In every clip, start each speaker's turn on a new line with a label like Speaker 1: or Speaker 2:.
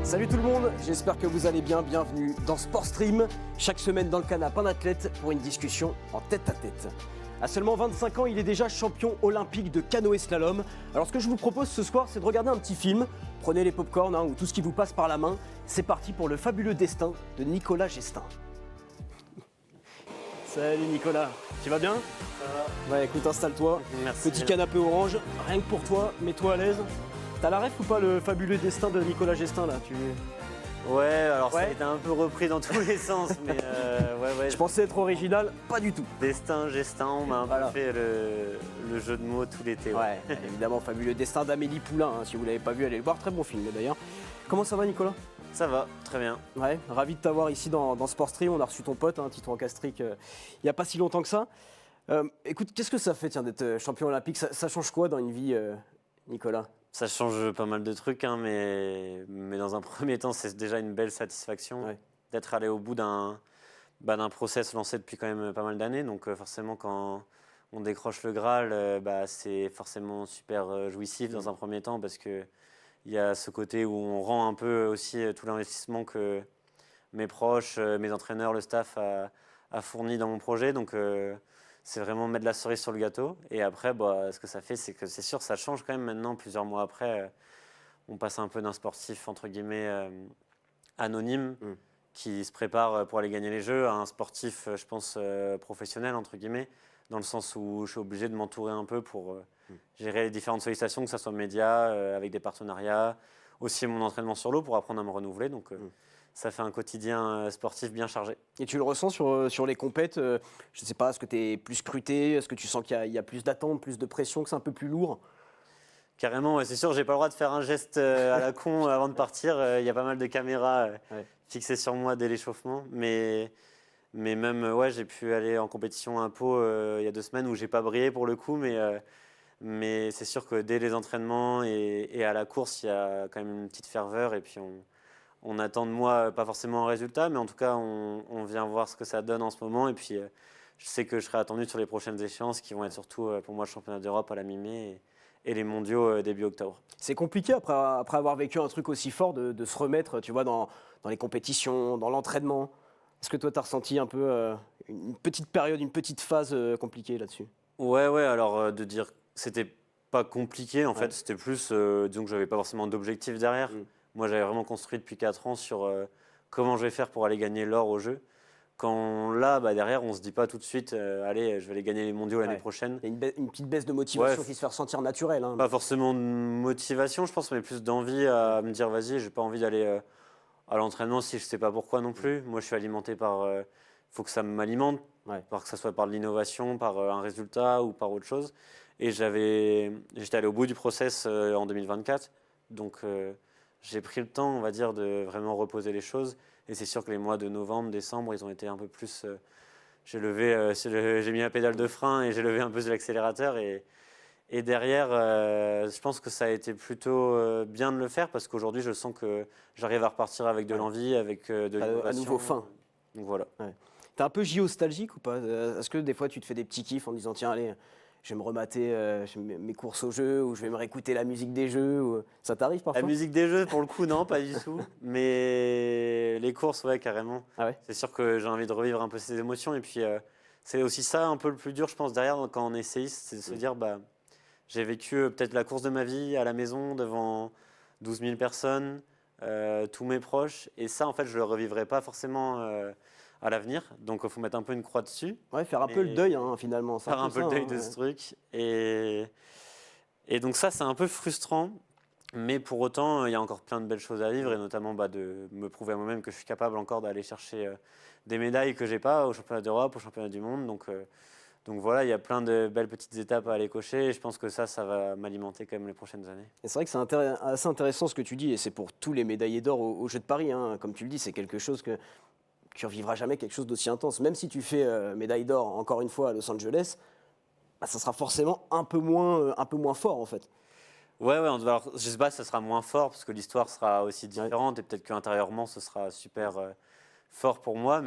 Speaker 1: Salut tout le monde, j'espère que vous allez bien, bienvenue dans Sport Stream. Chaque semaine dans le canapé un athlète pour une discussion en tête à tête. À seulement 25 ans, il est déjà champion olympique de canoë slalom. Alors ce que je vous propose ce soir, c'est de regarder un petit film. Prenez les pop-corn ou tout ce qui vous passe par la main. C'est parti pour le fabuleux destin de Nicolas Gestin. Salut Nicolas, tu vas bien? Ça va. Ouais, écoute, installe-toi.
Speaker 2: Merci.
Speaker 1: Petit canapé orange, rien que pour toi, mets-toi à l'aise. T'as la ref ou pas, le fabuleux destin de Nicolas Gestin là?
Speaker 2: Ouais, alors ça a
Speaker 1: Ouais.
Speaker 2: été un peu repris dans tous les sens, mais ouais.
Speaker 1: Je pensais être original, pas du tout.
Speaker 2: Destin, gestin, on m'a un
Speaker 1: Voilà.
Speaker 2: peu fait le jeu de mots tout l'été.
Speaker 1: Ouais, évidemment, fabuleux destin d'Amélie Poulain. Hein, si vous l'avez pas vu, allez le voir. Très bon film d'ailleurs. Comment ça va, Nicolas?
Speaker 2: Ça va, très bien.
Speaker 1: Ouais, ravi de t'avoir ici dans Sport Stream. On a reçu ton pote, Titouan Castric, il n'y a pas si longtemps que ça. Écoute, qu'est-ce que ça fait tiens, d'être champion olympique? Ça change quoi dans une vie, Nicolas?
Speaker 2: Ça change pas mal de trucs, hein, mais dans un premier temps, c'est déjà une belle satisfaction d'être allé au bout d'un process lancé depuis quand même pas mal d'années. Donc forcément, quand on décroche le Graal, c'est forcément super jouissif dans un premier temps parce qu'il y a ce côté où on rend un peu aussi tout l'investissement que mes proches, mes entraîneurs, le staff a fourni dans mon projet. Donc c'est vraiment mettre la cerise sur le gâteau. Et après, ce que ça fait, c'est que c'est sûr, ça change quand même maintenant, plusieurs mois après. On passe un peu d'un sportif, entre guillemets, anonyme, qui se prépare pour aller gagner les Jeux, à un sportif, je pense, professionnel, entre guillemets, dans le sens où je suis obligé de m'entourer un peu pour gérer les différentes sollicitations, que ce soit médias, avec des partenariats, aussi mon entraînement sur l'eau pour apprendre à me renouveler. Donc ça fait un quotidien sportif bien chargé.
Speaker 1: Et tu le ressens sur les compètes, je ne sais pas, est-ce que tu es plus scruté? Est-ce que tu sens qu'il y a plus d'attente, plus de pression, que c'est un peu plus lourd?
Speaker 2: Carrément, ouais, c'est sûr, j'ai pas le droit de faire un geste à la con avant de partir. Il y a pas mal de caméras fixées sur moi dès l'échauffement. Mais même, j'ai pu aller en compétition à Pau il y a 2 semaines où j'ai pas brillé pour le coup. Mais c'est sûr que dès les entraînements et à la course, il y a quand même une petite ferveur. Et puis on attend de moi, pas forcément un résultat, mais en tout cas, on vient voir ce que ça donne en ce moment. Et puis, je sais que je serai attendu sur les prochaines échéances qui vont être surtout pour moi le championnat d'Europe à la mi-mai et les mondiaux début octobre.
Speaker 1: C'est compliqué après avoir vécu un truc aussi fort de se remettre, tu vois, dans les compétitions, dans l'entraînement. Est-ce que toi, tu as ressenti un peu une petite période, une petite phase compliquée là-dessus?
Speaker 2: Ouais, alors de dire que c'était pas compliqué, en fait, c'était plus, disons que j'avais pas forcément d'objectif derrière. Moi, j'avais vraiment construit depuis 4 ans sur comment je vais faire pour aller gagner l'or au jeu. Quand là, derrière, on se dit pas tout de suite, allez, je vais aller gagner les mondiaux l'année prochaine.
Speaker 1: Il y a une petite baisse de motivation qui se fait ressentir naturelle.
Speaker 2: Pas forcément de motivation, je pense, mais plus d'envie à me dire, vas-y, j'ai pas envie d'aller à l'entraînement si je sais pas pourquoi non plus. Moi, je suis alimenté par, faut que ça m'alimente, par que ça soit par de l'innovation, par un résultat ou par autre chose. Et j'étais allé au bout du process en 2024, donc j'ai pris le temps, on va dire, de vraiment reposer les choses. Et c'est sûr que les mois de novembre, décembre, ils ont été un peu plus. J'ai mis la pédale de frein et j'ai levé un peu l'accélérateur. Et derrière, je pense que ça a été plutôt bien de le faire parce qu'aujourd'hui, je sens que j'arrive à repartir avec de l'envie, avec de l'innovation.
Speaker 1: À nouveau fin.
Speaker 2: Donc voilà.
Speaker 1: T'es un peu nostalgique ou pas? Est-ce que des fois, tu te fais des petits kiffs en disant, tiens, allez, je vais me remater mes courses au jeu ou je vais me réécouter la musique des jeux Ça t'arrive parfois?
Speaker 2: La musique des jeux, pour le coup, non, pas du tout. Mais les courses, ouais, carrément.
Speaker 1: Ah ouais?
Speaker 2: C'est sûr que j'ai envie de revivre un peu ces émotions. Et puis, c'est aussi ça un peu le plus dur, je pense, derrière, quand on est essayiste, c'est de se dire, j'ai vécu peut-être la course de ma vie à la maison devant 12 000 personnes, tous mes proches. Et ça, en fait, je ne le revivrai pas forcément à l'avenir. Donc, il faut mettre un peu une croix dessus.
Speaker 1: Ouais, faire un peu le deuil, finalement.
Speaker 2: Faire un peu le deuil de ce truc. Et donc ça, c'est un peu frustrant. Mais pour autant, il y a encore plein de belles choses à vivre. Et notamment de me prouver à moi-même que je suis capable encore d'aller chercher des médailles que je n'ai pas au championnat d'Europe, au championnat du monde. Donc voilà, il y a plein de belles petites étapes à aller cocher. Et je pense que ça va m'alimenter quand même les prochaines années.
Speaker 1: Et c'est vrai que c'est assez intéressant ce que tu dis. Et c'est pour tous les médaillés d'or aux Jeux de Paris. Comme tu le dis, c'est quelque chose que tu ne revivras jamais quelque chose d'aussi intense. Même si tu fais médaille d'or, encore une fois, à Los Angeles, ça sera forcément un peu moins fort, en fait.
Speaker 2: Ouais, alors, je sais pas si ça sera moins fort, parce que l'histoire sera aussi différente, et peut-être qu'intérieurement, ce sera super fort pour moi,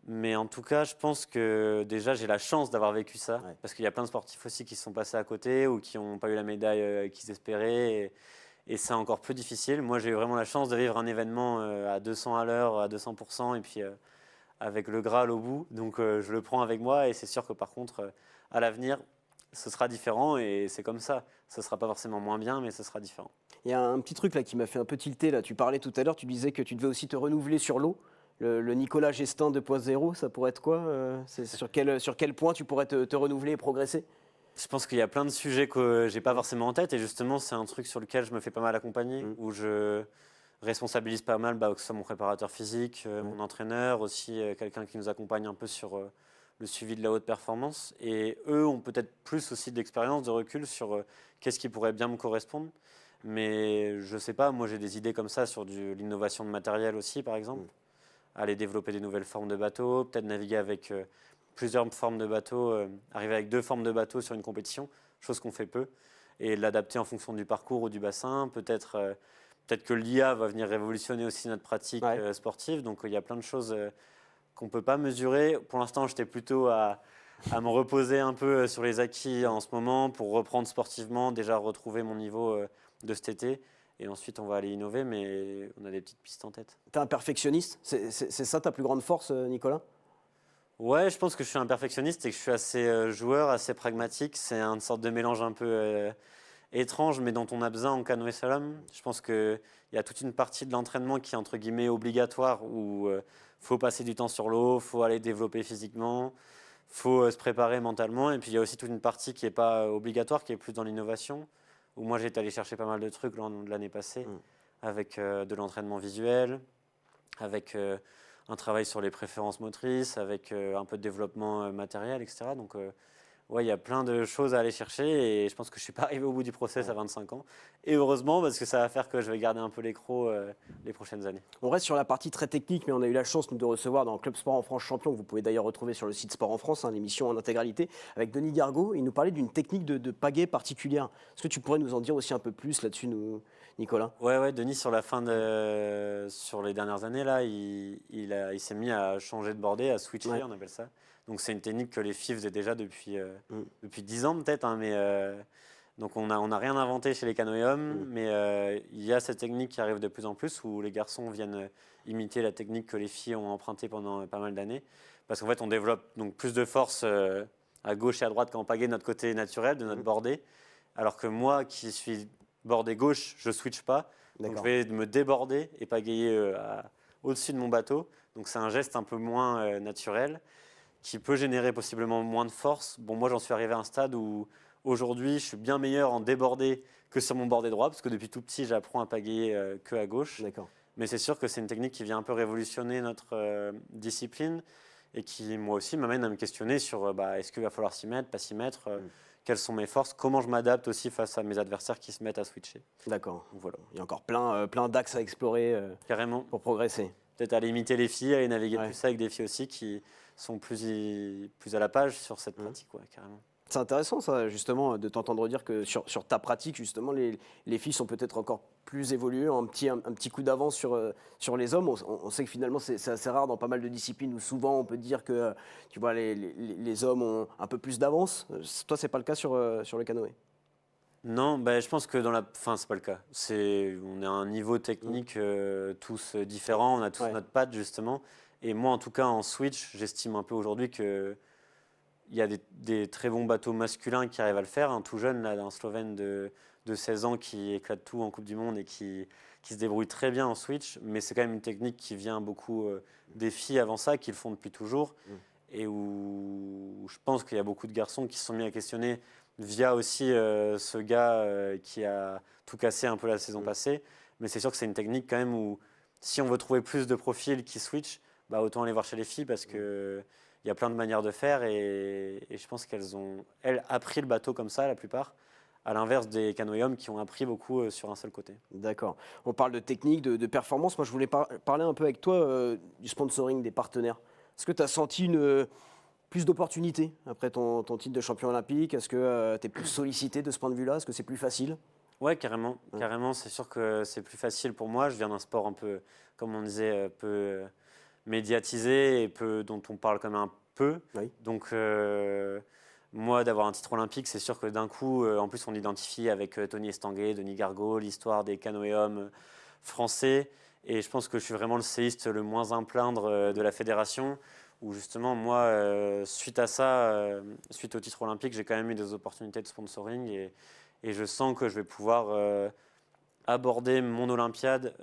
Speaker 2: mais en tout cas, je pense que déjà, j'ai la chance d'avoir vécu ça, parce qu'il y a plein de sportifs aussi qui se sont passés à côté, ou qui n'ont pas eu la médaille qu'ils espéraient, Et c'est encore plus difficile. Moi, j'ai eu vraiment la chance de vivre un événement à 200 à l'heure, à 200%, et puis avec le Graal au bout. Donc, je le prends avec moi. Et c'est sûr que par contre, à l'avenir, ce sera différent. Et c'est comme ça. Ce ne sera pas forcément moins bien, mais ce sera différent.
Speaker 1: Il y a un petit truc là qui m'a fait un peu tilter. Là. Tu parlais tout à l'heure, tu disais que tu devais aussi te renouveler sur l'eau. Le Nicolas Gestin 2.0, ça pourrait être quoi c'est sur quel point tu pourrais te renouveler et progresser?
Speaker 2: Je pense qu'il y a plein de sujets que j'ai pas forcément en tête. Et justement, c'est un truc sur lequel je me fais pas mal accompagner, où je responsabilise pas mal, que ce soit mon préparateur physique, mon entraîneur, aussi quelqu'un qui nous accompagne un peu sur le suivi de la haute performance. Et eux ont peut-être plus aussi d'expérience, de recul sur qu'est-ce qui pourrait bien me correspondre. Mais je sais pas, moi j'ai des idées comme ça sur l'innovation de matériel aussi, par exemple. Aller développer des nouvelles formes de bateaux, peut-être naviguer avec plusieurs formes de bateaux, arriver avec 2 formes de bateaux sur une compétition, chose qu'on fait peu, et l'adapter en fonction du parcours ou du bassin. Peut-être que l'IA va venir révolutionner aussi notre pratique sportive. Donc il y a plein de choses qu'on ne peut pas mesurer. Pour l'instant, j'étais plutôt à me reposer un peu sur les acquis en ce moment pour reprendre sportivement, déjà retrouver mon niveau de cet été. Et ensuite, on va aller innover, mais on a des petites pistes en tête.
Speaker 1: Tu es un perfectionniste? C'est ça ta plus grande force, Nicolas?
Speaker 2: Ouais, je pense que je suis un perfectionniste et que je suis assez joueur, assez pragmatique. C'est une sorte de mélange un peu étrange, mais dont on a besoin en canoë slalom. Je pense qu'il y a toute une partie de l'entraînement qui est entre guillemets obligatoire, où faut passer du temps sur l'eau, faut aller développer physiquement, faut se préparer mentalement. Et puis il y a aussi toute une partie qui n'est pas obligatoire, qui est plus dans l'innovation, où moi j'ai été allé chercher pas mal de trucs l'année passée, avec de l'entraînement visuel, avec un travail sur les préférences motrices, avec un peu de développement matériel, etc. Donc, ouais, il y a plein de choses à aller chercher et je pense que je ne suis pas arrivé au bout du process à 25 ans. Et heureusement, parce que ça va faire que je vais garder un peu l'écro les prochaines années.
Speaker 1: On reste sur la partie très technique, mais on a eu la chance nous, de recevoir dans le Club Sport en France champion, que vous pouvez d'ailleurs retrouver sur le site Sport en France, l'émission en intégralité, avec Denis Gargaud. Il nous parlait d'une technique de pagaie particulière. Est-ce que tu pourrais nous en dire aussi un peu plus là-dessus, Nicolas?
Speaker 2: Ouais, Denis, sur les dernières années, là, il s'est mis à changer de bordée, à switcher, on appelle ça. Donc c'est une technique que les filles faisaient déjà depuis 10 ans peut-être, mais donc on n'a rien inventé chez les canoë-hommes, mais il y a cette technique qui arrive de plus en plus où les garçons viennent imiter la technique que les filles ont empruntée pendant pas mal d'années, parce qu'en fait on développe donc plus de force à gauche et à droite qu'en pagaie de notre côté naturel, de notre bordée, alors que moi qui suis bordée gauche, je switch pas, donc je vais me déborder et pagayer au-dessus de mon bateau, donc c'est un geste un peu moins naturel, qui peut générer possiblement moins de force. Bon, moi, j'en suis arrivé à un stade où, aujourd'hui, je suis bien meilleur en débordé que sur mon bordé droit, parce que depuis tout petit, j'apprends à pagayer que à gauche. Mais c'est sûr que c'est une technique qui vient un peu révolutionner notre discipline et qui, moi aussi, m'amène à me questionner sur est-ce qu'il va falloir s'y mettre, pas s'y mettre, quelles sont mes forces, comment je m'adapte aussi face à mes adversaires qui se mettent à switcher.
Speaker 1: D'accord. Voilà. Il y a encore plein d'axes à explorer
Speaker 2: carrément
Speaker 1: pour progresser.
Speaker 2: Peut-être aller imiter les filles, aller naviguer plus avec des filles aussi qui sont plus à la page sur cette pratique, carrément.
Speaker 1: C'est intéressant ça, justement, de t'entendre dire que sur ta pratique, justement, les filles sont peut-être encore plus évoluées, un petit coup d'avance sur les hommes. On sait que finalement, c'est assez rare dans pas mal de disciplines où souvent on peut dire que tu vois, les hommes ont un peu plus d'avance. Toi, c'est pas le cas sur le canoë?
Speaker 2: Non, je pense que c'est pas le cas. On est à un niveau technique tous différents, on a tous notre patte justement. Et moi, en tout cas, en switch, j'estime un peu aujourd'hui qu'il y a des très bons bateaux masculins qui arrivent à le faire. Un tout jeune, là, un Slovène de 16 ans qui éclate tout en Coupe du Monde et qui se débrouille très bien en switch. Mais c'est quand même une technique qui vient beaucoup des filles avant ça, qui le font depuis toujours. Et où je pense qu'il y a beaucoup de garçons qui se sont mis à questionner via aussi ce gars qui a tout cassé un peu la saison passée. Mais c'est sûr que c'est une technique quand même où si on veut trouver plus de profils qui switch, autant aller voir chez les filles parce qu'il y a plein de manières de faire et je pense qu'elles ont appris le bateau comme ça la plupart, à l'inverse des canoë-hommes qui ont appris beaucoup sur un seul côté.
Speaker 1: D'accord. On parle de technique, de performance. Moi, je voulais parler un peu avec toi du sponsoring des partenaires. Est-ce que tu as senti plus d'opportunités après ton titre de champion olympique? Est-ce que tu es plus sollicité de ce point de vue-là? Est-ce que c'est plus facile?
Speaker 2: Ouais, carrément. Carrément, c'est sûr que c'est plus facile pour moi. Je viens d'un sport un peu, comme on disait, peu médiatisé et dont on parle quand même un peu. Donc, moi, d'avoir un titre olympique, c'est sûr que d'un coup, en plus, on identifie avec Tony Estanguet, Denis Gargaud, l'histoire des canoë-hommes français. Et je pense que je suis vraiment le séiste le moins à plaindre de la fédération, où justement, moi, suite à ça, suite au titre olympique, j'ai quand même eu des opportunités de sponsoring et je sens que je vais pouvoir aborder mon Olympiade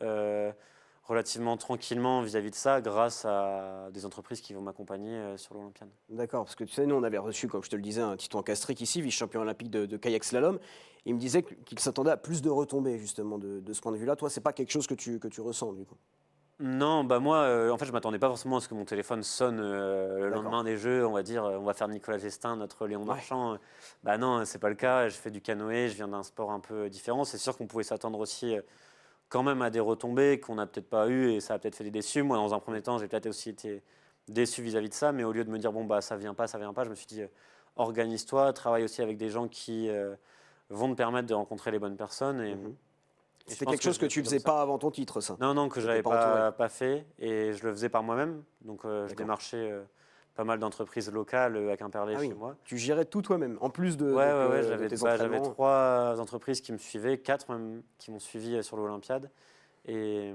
Speaker 2: relativement tranquillement vis-à-vis de ça, grâce à des entreprises qui vont m'accompagner sur l'Olympiade.
Speaker 1: D'accord, parce que tu sais, nous on avait reçu, comme je te le disais, un Titouan Castric ici, vice-champion olympique de kayak slalom. Il me disait qu'il s'attendait à plus de retombées justement de ce point de vue-là. Toi, c'est pas quelque chose que tu ressens du coup.
Speaker 2: Non, bah moi, en fait, je m'attendais pas forcément à ce que mon téléphone sonne le
Speaker 1: D'accord.
Speaker 2: lendemain des Jeux. On va dire, on va faire Nicolas Gestin, notre Léon Marchand. Bah non, c'est pas le cas. Je fais du canoë, je viens d'un sport un peu différent. C'est sûr qu'on pouvait s'attendre aussi quand même à des retombées qu'on n'a peut-être pas eues et ça a peut-être fait des déçus. Moi, dans un premier temps, j'ai peut-être aussi été déçu vis-à-vis de ça, mais au lieu de me dire bon bah ça vient pas, je me suis dit organise-toi, travaille aussi avec des gens qui vont te permettre de rencontrer les bonnes personnes. Et
Speaker 1: C'était quelque chose que tu faisais pas avant ton titre, ça?
Speaker 2: Non, que j'avais pas fait et je le faisais par moi-même. Donc je démarchais pas mal d'entreprises locales à Quimperlé chez moi.
Speaker 1: Tu gérais tout toi-même, en plus de,
Speaker 2: Ouais,
Speaker 1: de tes entraînements.
Speaker 2: j'avais 3 entreprises qui me suivaient, 4 même qui m'ont suivi sur l'Olympiade. Et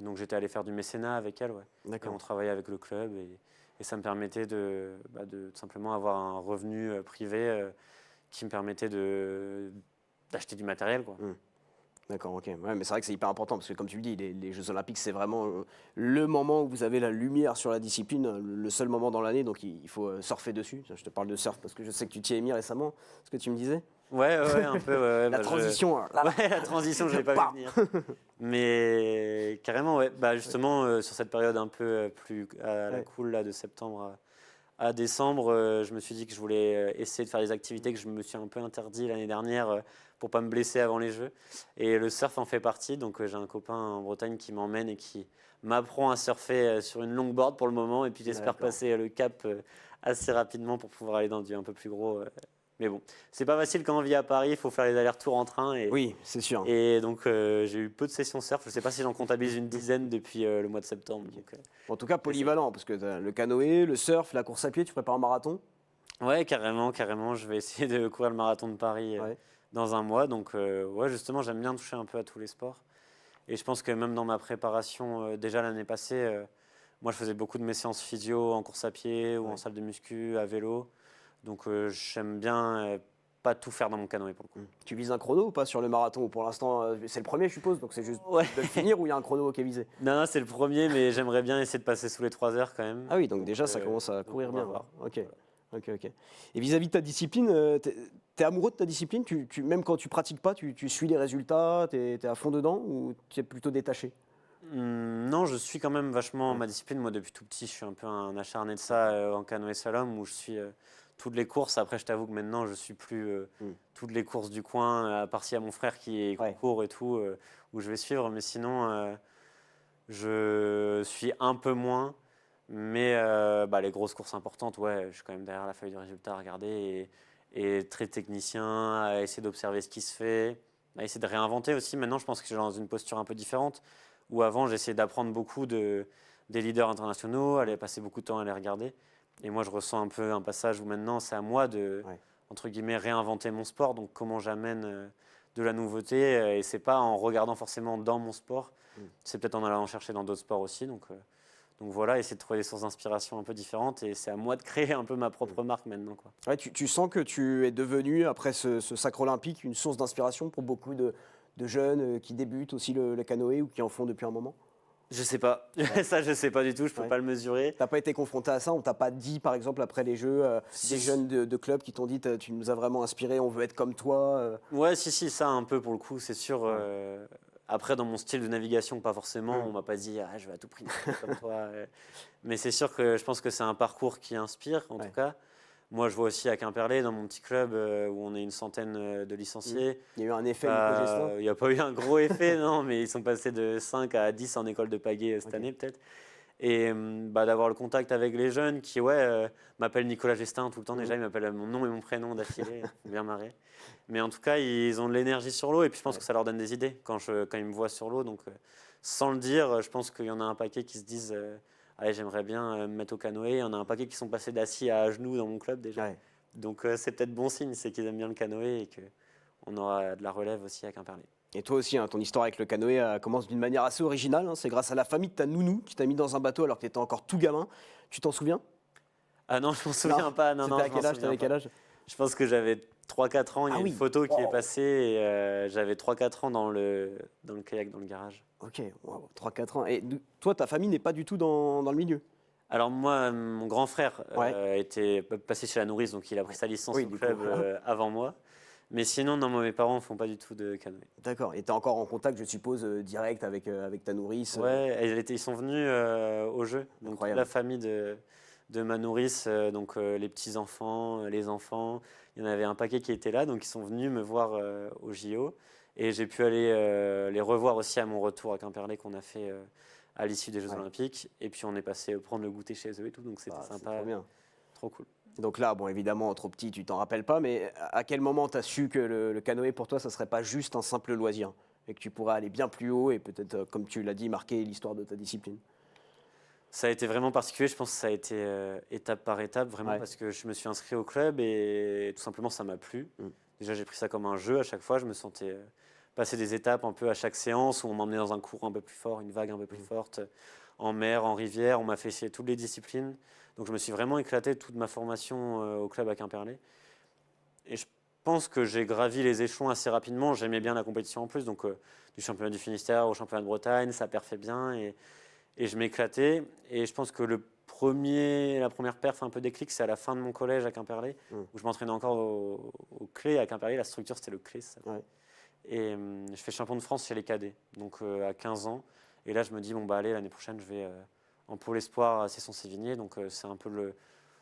Speaker 2: donc j'étais allé faire du mécénat avec elles. Ouais. Et on travaillait avec le club et ça me permettait de tout simplement avoir un revenu privé qui me permettait d'acheter du matériel. Quoi.
Speaker 1: D'accord, ok. Ouais, mais c'est vrai que c'est hyper important parce que, comme tu le dis, les Jeux Olympiques, c'est vraiment le moment où vous avez la lumière sur la discipline, le seul moment dans l'année, donc il faut surfer dessus. Je te parle de surf parce que je sais que tu t'y es mis récemment, ce que tu me disais.
Speaker 2: Ouais, un peu. Ouais,
Speaker 1: la transition.
Speaker 2: La transition, je l'ai pas vu venir. Mais carrément, ouais. Bah, justement, sur cette période un peu plus à la cool là, de septembre à décembre, je me suis dit que je voulais essayer de faire des activités que je me suis un peu interdit l'année dernière pour pas me blesser avant les Jeux. Et le surf en fait partie. Donc j'ai un copain en Bretagne qui m'emmène et qui m'apprend à surfer sur une longboard pour le moment. Et puis j'espère passer le cap assez rapidement pour pouvoir aller dans du un peu plus gros. Mais bon, c'est pas facile quand on vit à Paris, il faut faire les allers-retours en train.
Speaker 1: Oui, c'est sûr.
Speaker 2: Et donc j'ai eu peu de sessions surf. Je sais pas si j'en comptabilise une dizaine depuis le mois de septembre. Donc,
Speaker 1: en tout cas, polyvalent, parce que le canoë, le surf, la course à pied, tu prépares un marathon?
Speaker 2: Ouais, carrément. Je vais essayer de courir le marathon de Paris dans un mois. Donc ouais, justement, j'aime bien toucher un peu à tous les sports. Et je pense que même dans ma préparation, déjà l'année passée, moi je faisais beaucoup de mes séances physio en course à pied ou en salle de muscu, à vélo. Donc j'aime bien pas tout faire dans mon canoë pour le coup.
Speaker 1: Tu vises un chrono ou pas sur le marathon? Ou pour l'instant, c'est le premier, je suppose, donc c'est juste de le finir ou il y a un chrono qui est visé?
Speaker 2: Non, c'est le premier, mais j'aimerais bien essayer de passer sous les 3 heures quand même.
Speaker 1: Ah oui, donc déjà ça commence à courir bien. Ok. Et vis-à-vis de ta discipline, t'es amoureux de ta discipline? Même quand tu pratiques pas, tu suis les résultats, t'es à fond dedans ou tu es plutôt détaché?
Speaker 2: Non, je suis quand même vachement ma discipline. Moi, depuis tout petit, je suis un peu un acharné de ça en canoë slalom où je suis toutes les courses. Après, je t'avoue que maintenant, je suis plus toutes les courses du coin, à part s'il y a mon frère qui court et tout, où je vais suivre. Mais sinon, je suis un peu moins. Mais les grosses courses importantes, ouais, je suis quand même derrière la feuille de résultat à regarder et très technicien, à essayer d'observer ce qui se fait, à essayer de réinventer aussi. Maintenant, je pense que je suis dans une posture un peu différente, où avant, j'essayais d'apprendre beaucoup des leaders internationaux, aller passer beaucoup de temps à les regarder. Et moi, je ressens un peu un passage où maintenant, c'est à moi de, entre guillemets, réinventer mon sport. Donc, comment j'amène de la nouveauté. Et c'est pas en regardant forcément dans mon sport, c'est peut-être en allant chercher dans d'autres sports aussi. Donc voilà, essayer de trouver des sources d'inspiration un peu différentes et c'est à moi de créer un peu ma propre marque maintenant. Quoi.
Speaker 1: Ouais, tu sens que tu es devenu, après ce sacre olympique, une source d'inspiration pour beaucoup de jeunes qui débutent aussi le canoë ou qui en font depuis un moment?
Speaker 2: Je sais pas. Ça, je sais pas du tout, je peux pas le mesurer.
Speaker 1: T'as pas été confronté à ça? On t'a pas dit, par exemple, après les Jeux, des jeunes de clubs qui t'ont dit tu nous as vraiment inspiré, on veut être comme toi?
Speaker 2: Ouais, si, ça un peu pour le coup, c'est sûr. Après, dans mon style de navigation, pas forcément. On m'a pas dit je vais à tout prix comme toi. Mais c'est sûr que je pense que c'est un parcours qui inspire, en tout cas. Moi, je vois aussi à Quimperlé, dans mon petit club, où on est une centaine de licenciés.
Speaker 1: Il y a eu un effet Nico Gestin?
Speaker 2: Il n'y a pas eu un gros effet, non, mais ils sont passés de 5 à 10 en école de pagaie cette année, peut-être. Et d'avoir le contact avec les jeunes qui, m'appellent Nicolas Gestin tout le temps. Déjà, ils m'appellent mon nom et mon prénom d'affilée. Bien marré. Mais en tout cas, ils ont de l'énergie sur l'eau et puis je pense que ça leur donne des idées quand ils me voient sur l'eau. Donc, sans le dire, je pense qu'il y en a un paquet qui se disent allez, j'aimerais bien me mettre au canoë. Il y en a un paquet qui sont passés d'assis à genoux dans mon club déjà. Donc c'est peut-être bon signe, c'est qu'ils aiment bien le canoë et qu'on aura de la relève aussi à Quimperlé.
Speaker 1: Et toi aussi, hein, ton histoire avec le canoë commence d'une manière assez originale. Hein. C'est grâce à la famille de ta nounou qui t'a mis dans un bateau alors que tu étais encore tout gamin. Tu t'en souviens?
Speaker 2: Ah non, je m'en souviens pas. Non,
Speaker 1: C'était à
Speaker 2: je m'en
Speaker 1: quel âge?
Speaker 2: souviens
Speaker 1: T'avais
Speaker 2: pas.
Speaker 1: quel âge?
Speaker 2: Je pense que j'avais 3-4 ans. Il y a une photo qui est passée et j'avais 3-4 ans dans le kayak, dans le garage.
Speaker 1: Ok, wow, 3-4 ans. Et toi, ta famille n'est pas du tout dans le milieu?
Speaker 2: Alors moi, mon grand frère était passé chez la nourrice, donc il a pris sa licence au club avant moi. Mais sinon, non, moi, mes parents ne font pas du tout de canoë.
Speaker 1: D'accord. Et tu es encore en contact, je suppose, direct avec ta nourrice?
Speaker 2: Ouais, ils sont venus au jeu. Donc
Speaker 1: Incroyable.
Speaker 2: la famille de ma nourrice, donc les petits-enfants, les enfants, il y en avait un paquet qui était là. Donc ils sont venus me voir au JO. Et j'ai pu aller les revoir aussi à mon retour à Quimperlé qu'on a fait à l'issue des Jeux Olympiques. Et puis on est passé prendre le goûter chez eux et tout. Donc c'était sympa.
Speaker 1: Trop bien.
Speaker 2: Trop cool.
Speaker 1: Donc là, bon, évidemment, trop petit, tu t'en rappelles pas, mais à quel moment tu as su que le canoë, pour toi, ça serait pas juste un simple loisir et que tu pourrais aller bien plus haut et peut-être, comme tu l'as dit, marquer l'histoire de ta discipline?
Speaker 2: Ça a été vraiment particulier, je pense que ça a été étape par étape, vraiment, parce que je me suis inscrit au club et tout simplement, ça m'a plu. Déjà, j'ai pris ça comme un jeu à chaque fois, je me sentais passer des étapes un peu à chaque séance où on m'emmenait dans un courant un peu plus fort, une vague un peu plus forte, en mer, en rivière, on m'a fait essayer toutes les disciplines. Donc je me suis vraiment éclaté toute ma formation au club à Quimperlé. Et je pense que j'ai gravi les échelons assez rapidement. J'aimais bien la compétition en plus, donc du championnat du Finistère au championnat de Bretagne, ça perfait bien et je m'éclatais. Et je pense que la première perf un peu déclic, c'est à la fin de mon collège à Quimperlé, où je m'entraînais encore au Clé à Quimperlé. La structure, c'était le Clé. Et je fais champion de France chez les cadets, donc à 15 ans. Et là, je me dis, bon, bah allez, l'année prochaine, je vais en pôle espoir à Cesson-Sévigné. Donc c'est un peu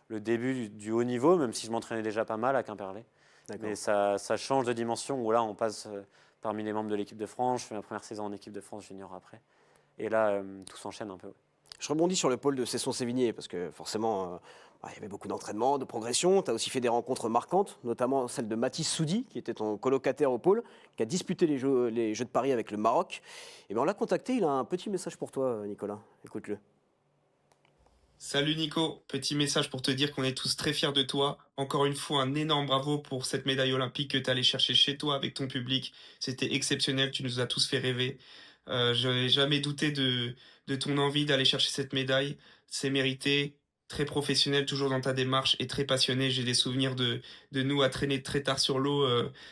Speaker 2: le début du haut niveau, même si je m'entraînais déjà pas mal à Quimperlé. Mais ça change de dimension, où là, on passe parmi les membres de l'équipe de France. Je fais ma première saison en équipe de France junior après. Et là, tout s'enchaîne un peu.
Speaker 1: Je rebondis sur le pôle de Cesson-Sévigné, parce que forcément, il y avait beaucoup d'entraînement, de progression. Tu as aussi fait des rencontres marquantes, notamment celle de Mathis Soudi, qui était ton colocataire au pôle, qui a disputé les Jeux de Paris avec le Maroc. Et bien, on l'a contacté, il a un petit message pour toi, Nicolas. Écoute-le.
Speaker 3: Salut Nico, petit message pour te dire qu'on est tous très fiers de toi. Encore une fois, un énorme bravo pour cette médaille olympique que tu es allé chercher chez toi avec ton public. C'était exceptionnel, tu nous as tous fait rêver. Je n'ai jamais douté de ton envie d'aller chercher cette médaille. C'est mérité, très professionnel, toujours dans ta démarche et très passionné. J'ai des souvenirs de nous à traîner très tard sur l'eau,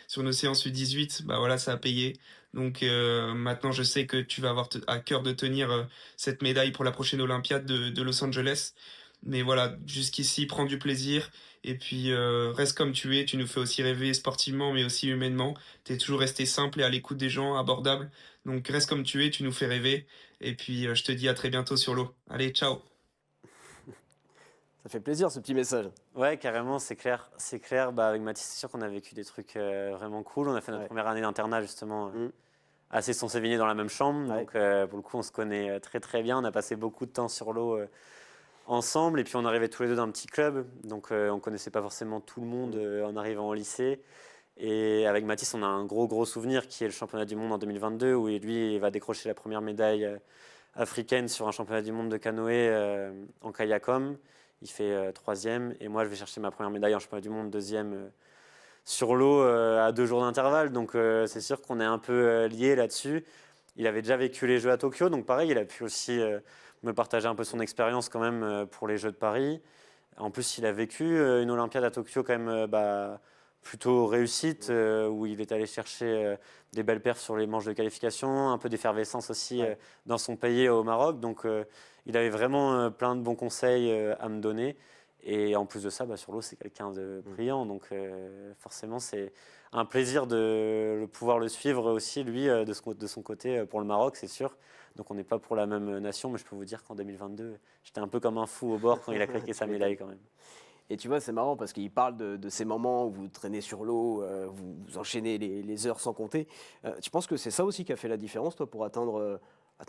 Speaker 3: sur nos séances U18. Bah voilà, ça a payé. Donc maintenant, je sais que tu vas avoir à cœur de tenir cette médaille pour la prochaine Olympiade de Los Angeles. Mais voilà, jusqu'ici, prends du plaisir. Et puis, reste comme tu es. Tu nous fais aussi rêver sportivement, mais aussi humainement. Tu es toujours resté simple et à l'écoute des gens, abordable. Donc, reste comme tu es, tu nous fais rêver. Et puis, je te dis à très bientôt sur l'eau. Allez, ciao!
Speaker 1: Ça fait plaisir, ce petit message.
Speaker 2: Ouais, carrément, c'est clair. C'est clair. Bah, avec Mathis, c'est sûr qu'on a vécu des trucs vraiment cool. On a fait notre première année d'internat, justement, à Cesson-Sévigné dans la même chambre. Donc, pour le coup, on se connaît très, très bien. On a passé beaucoup de temps sur l'eau ensemble. Et puis, on arrivait tous les deux d'un petit club. Donc, on ne connaissait pas forcément tout le monde en arrivant au lycée. Et avec Mathis, on a un gros souvenir qui est le championnat du monde en 2022, où lui, il va décrocher la première médaille africaine sur un championnat du monde de canoë en kayakom. Il fait 3e et moi je vais chercher ma première médaille en championnat du monde, 2e sur l'eau à 2 jours d'intervalle. Donc c'est sûr qu'on est un peu liés là-dessus. Il avait déjà vécu les Jeux à Tokyo, donc pareil, il a pu aussi me partager un peu son expérience quand même pour les Jeux de Paris. En plus, il a vécu une Olympiade à Tokyo quand même plutôt réussite, où il est allé chercher des belles perfs sur les manches de qualification, un peu d'effervescence aussi dans son pays au Maroc. Donc il avait vraiment plein de bons conseils à me donner. Et en plus de ça, sur l'eau, c'est quelqu'un de brillant. Donc forcément, c'est un plaisir de pouvoir le suivre aussi, lui, de son côté, pour le Maroc, c'est sûr. Donc on n'est pas pour la même nation, mais je peux vous dire qu'en 2022, j'étais un peu comme un fou au bord quand il a claqué sa médaille quand même.
Speaker 1: Et tu vois, c'est marrant parce qu'il parle de ces moments où vous traînez sur l'eau, vous enchaînez les heures sans compter. Tu penses que c'est ça aussi qui a fait la différence, toi, pour atteindre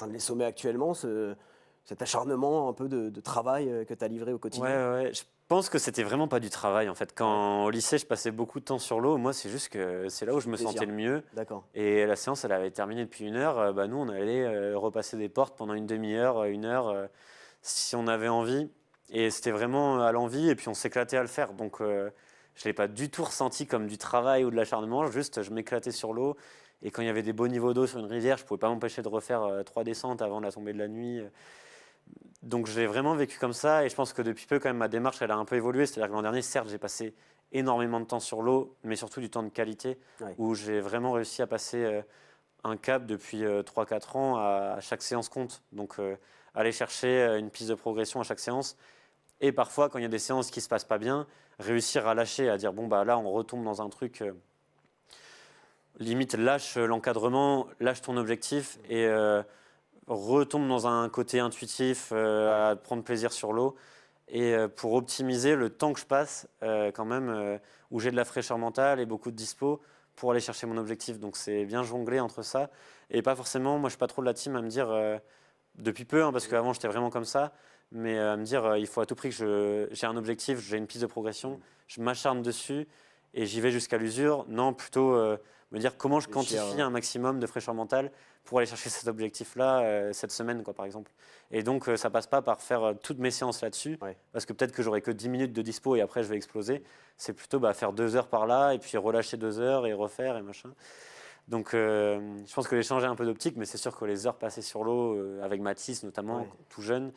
Speaker 1: les sommets actuellement, cet acharnement un peu de travail que tu as livré au quotidien?
Speaker 2: Ouais. Je pense que c'était vraiment pas du travail, en fait. Quand au lycée, je passais beaucoup de temps sur l'eau, moi, c'est juste que c'est là où je me sentais le mieux.
Speaker 1: D'accord.
Speaker 2: Et la séance, elle avait terminé depuis 1 heure. Nous, on allait repasser des portes pendant une demi-heure, 1 heure, si on avait envie. Et c'était vraiment à l'envie, et puis on s'éclatait à le faire. Donc je ne l'ai pas du tout ressenti comme du travail ou de l'acharnement, juste je m'éclatais sur l'eau. Et quand il y avait des beaux niveaux d'eau sur une rivière, je ne pouvais pas m'empêcher de refaire 3 descentes avant la tombée de la nuit. Donc j'ai vraiment vécu comme ça et je pense que depuis peu quand même ma démarche elle a un peu évolué. C'est-à-dire que l'an dernier, certes, j'ai passé énormément de temps sur l'eau, mais surtout du temps de qualité, où j'ai vraiment réussi à passer un cap depuis 3-4 ans à chaque séance compte. Donc aller chercher une piste de progression à chaque séance. Et parfois, quand il y a des séances qui ne se passent pas bien, réussir à lâcher, à dire bon bah là on retombe dans un truc limite lâche l'encadrement, lâche ton objectif et retombe dans un côté intuitif, à prendre plaisir sur l'eau. Et pour optimiser le temps que je passe, quand même, où j'ai de la fraîcheur mentale et beaucoup de dispo pour aller chercher mon objectif. Donc c'est bien jongler entre ça. Et pas forcément, moi je suis pas trop de la team à me dire, depuis peu, hein, parce qu'avant j'étais vraiment comme ça, mais à me dire, il faut à tout prix que j'ai un objectif, j'ai une piste de progression, je m'acharne dessus et j'y vais jusqu'à l'usure. Non, plutôt me dire comment je quantifie un maximum de fraîcheur mentale pour aller chercher cet objectif-là cette semaine, quoi, par exemple. Et donc, ça passe pas par faire toutes mes séances là-dessus, parce que peut-être que j'aurai que 10 minutes de dispo et après, je vais exploser. C'est plutôt faire 2 heures par là et puis relâcher 2 heures et refaire et machin. Donc, je pense que j'ai changé un peu d'optique, mais c'est sûr que les heures passées sur l'eau, avec Mathis notamment, tout jeune,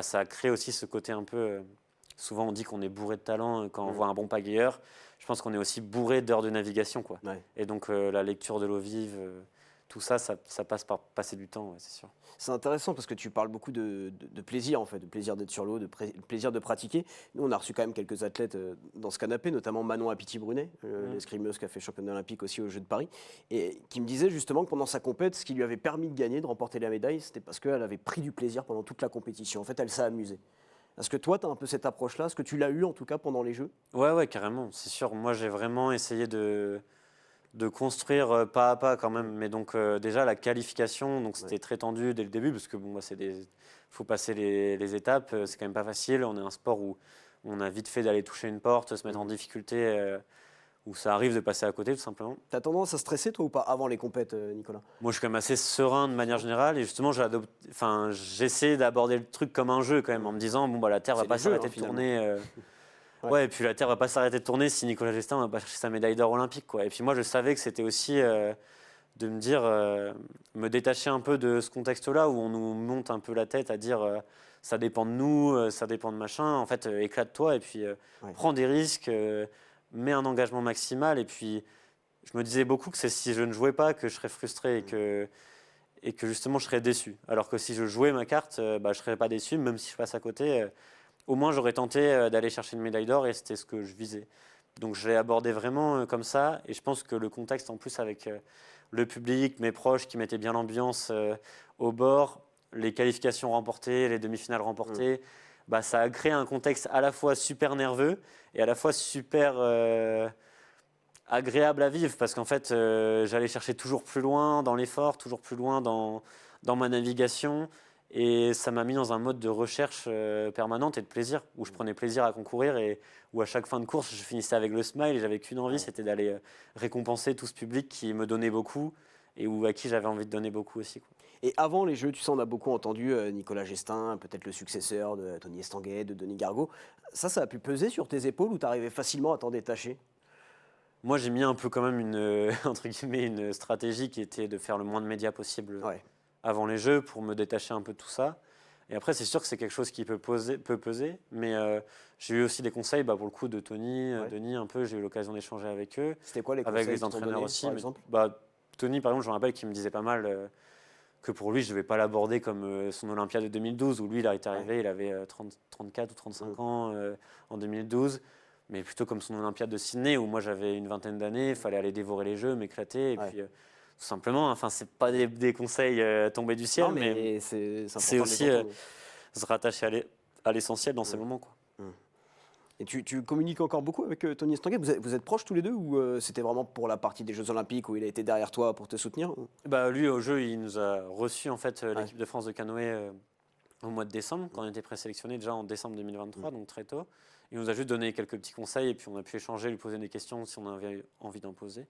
Speaker 2: ça crée aussi ce côté un peu... souvent, on dit qu'on est bourré de talent quand on voit un bon pagayeur. Je pense qu'on est aussi bourré d'heures de navigation, quoi. Et donc, la lecture de l'eau vive... tout ça, ça passe par passer du temps, c'est sûr.
Speaker 1: C'est intéressant parce que tu parles beaucoup de plaisir, en fait, de plaisir d'être sur l'eau, de plaisir de pratiquer. Nous, on a reçu quand même quelques athlètes dans ce canapé, notamment Manon Apiti-Brunet, l'escrimeuse qui a fait championne olympique aussi aux Jeux de Paris, et qui me disait justement que pendant sa compète, ce qui lui avait permis de gagner, de remporter la médaille, c'était parce qu'elle avait pris du plaisir pendant toute la compétition. En fait, elle s'est amusée. Est-ce que toi, tu as un peu cette approche-là? Est-ce que tu l'as eu, en tout cas, pendant les Jeux?
Speaker 2: Ouais, carrément, c'est sûr. Moi, j'ai vraiment essayé de construire pas à pas quand même. Mais donc déjà la qualification, donc c'était très tendu dès le début parce que bon, faut passer les étapes. C'est quand même pas facile. On est un sport où on a vite fait d'aller toucher une porte, se mettre en difficulté, où ça arrive de passer à côté tout simplement.
Speaker 1: T'as tendance à stresser toi ou pas avant les compètes, Nicolas?
Speaker 2: Moi je suis quand même assez serein de manière générale et justement j'essaie d'aborder le truc comme un jeu quand même en me disant bon la Terre va pas s'arrêter de tourner. Ouais, et puis la Terre va pas s'arrêter de tourner si Nicolas Gestin va pas chercher sa médaille d'or olympique, quoi. Et puis moi, je savais que c'était aussi de me dire, me détacher un peu de ce contexte-là où on nous monte un peu la tête à dire ça dépend de nous, ça dépend de machin. En fait, éclate-toi et puis prends des risques, mets un engagement maximal. Et puis, je me disais beaucoup que c'est si je ne jouais pas que je serais frustré et que justement je serais déçu. Alors que si je jouais ma carte, je serais pas déçu, même si je passe à côté. Au moins, j'aurais tenté d'aller chercher une médaille d'or et c'était ce que je visais. Donc, je l'ai abordé vraiment comme ça. Et je pense que le contexte, en plus, avec le public, mes proches qui mettaient bien l'ambiance au bord, les qualifications remportées, les demi-finales remportées, ça a créé un contexte à la fois super nerveux et à la fois super agréable à vivre. Parce qu'en fait, j'allais chercher toujours plus loin dans l'effort, toujours plus loin dans ma navigation. Et ça m'a mis dans un mode de recherche permanente et de plaisir, où je prenais plaisir à concourir et où à chaque fin de course, je finissais avec le smile et j'avais qu'une envie, c'était d'aller récompenser tout ce public qui me donnait beaucoup et à qui j'avais envie de donner beaucoup aussi, quoi.
Speaker 1: Et avant les Jeux, tu sais, on a beaucoup entendu Nicolas Gestin, peut-être le successeur de Tony Estanguet, de Denis Gargaud. Ça a pu peser sur tes épaules ou tu arrivais facilement à t'en détacher?
Speaker 2: Moi, j'ai mis un peu quand même entre guillemets, une stratégie qui était de faire le moins de médias possible. Avant les Jeux pour me détacher un peu de tout ça. Et après, c'est sûr que c'est quelque chose qui peut peser, mais j'ai eu aussi des conseils pour le coup de Tony, Denis un peu, j'ai eu l'occasion d'échanger avec eux.
Speaker 1: C'était quoi les conseils
Speaker 2: avec les entraîneurs
Speaker 1: donnés,
Speaker 2: aussi,
Speaker 1: par exemple?
Speaker 2: Tony, par exemple, je me rappelle qu'il me disait pas mal que pour lui, je ne devais pas l'aborder comme son Olympiade de 2012, où lui, il est arrivé, il avait 34 ou 35 ans en 2012, mais plutôt comme son Olympiade de Sydney, où moi j'avais une vingtaine d'années, il fallait aller dévorer les Jeux, m'éclater, et puis tout simplement, c'est pas des conseils tombés du ciel,
Speaker 1: non, mais c'est
Speaker 2: aussi se rattacher à l'essentiel dans ces moments, quoi.
Speaker 1: Et tu communiques encore beaucoup avec Tony Estanguet? Vous êtes proches tous les deux ou c'était vraiment pour la partie des Jeux Olympiques où il a été derrière toi pour te soutenir?
Speaker 2: Lui, au jeu, il nous a reçu en fait l'équipe de France de canoë au mois de décembre, quand on était présélectionné déjà en décembre 2023, donc très tôt. Il nous a juste donné quelques petits conseils et puis on a pu échanger, lui poser des questions si on avait envie d'en poser.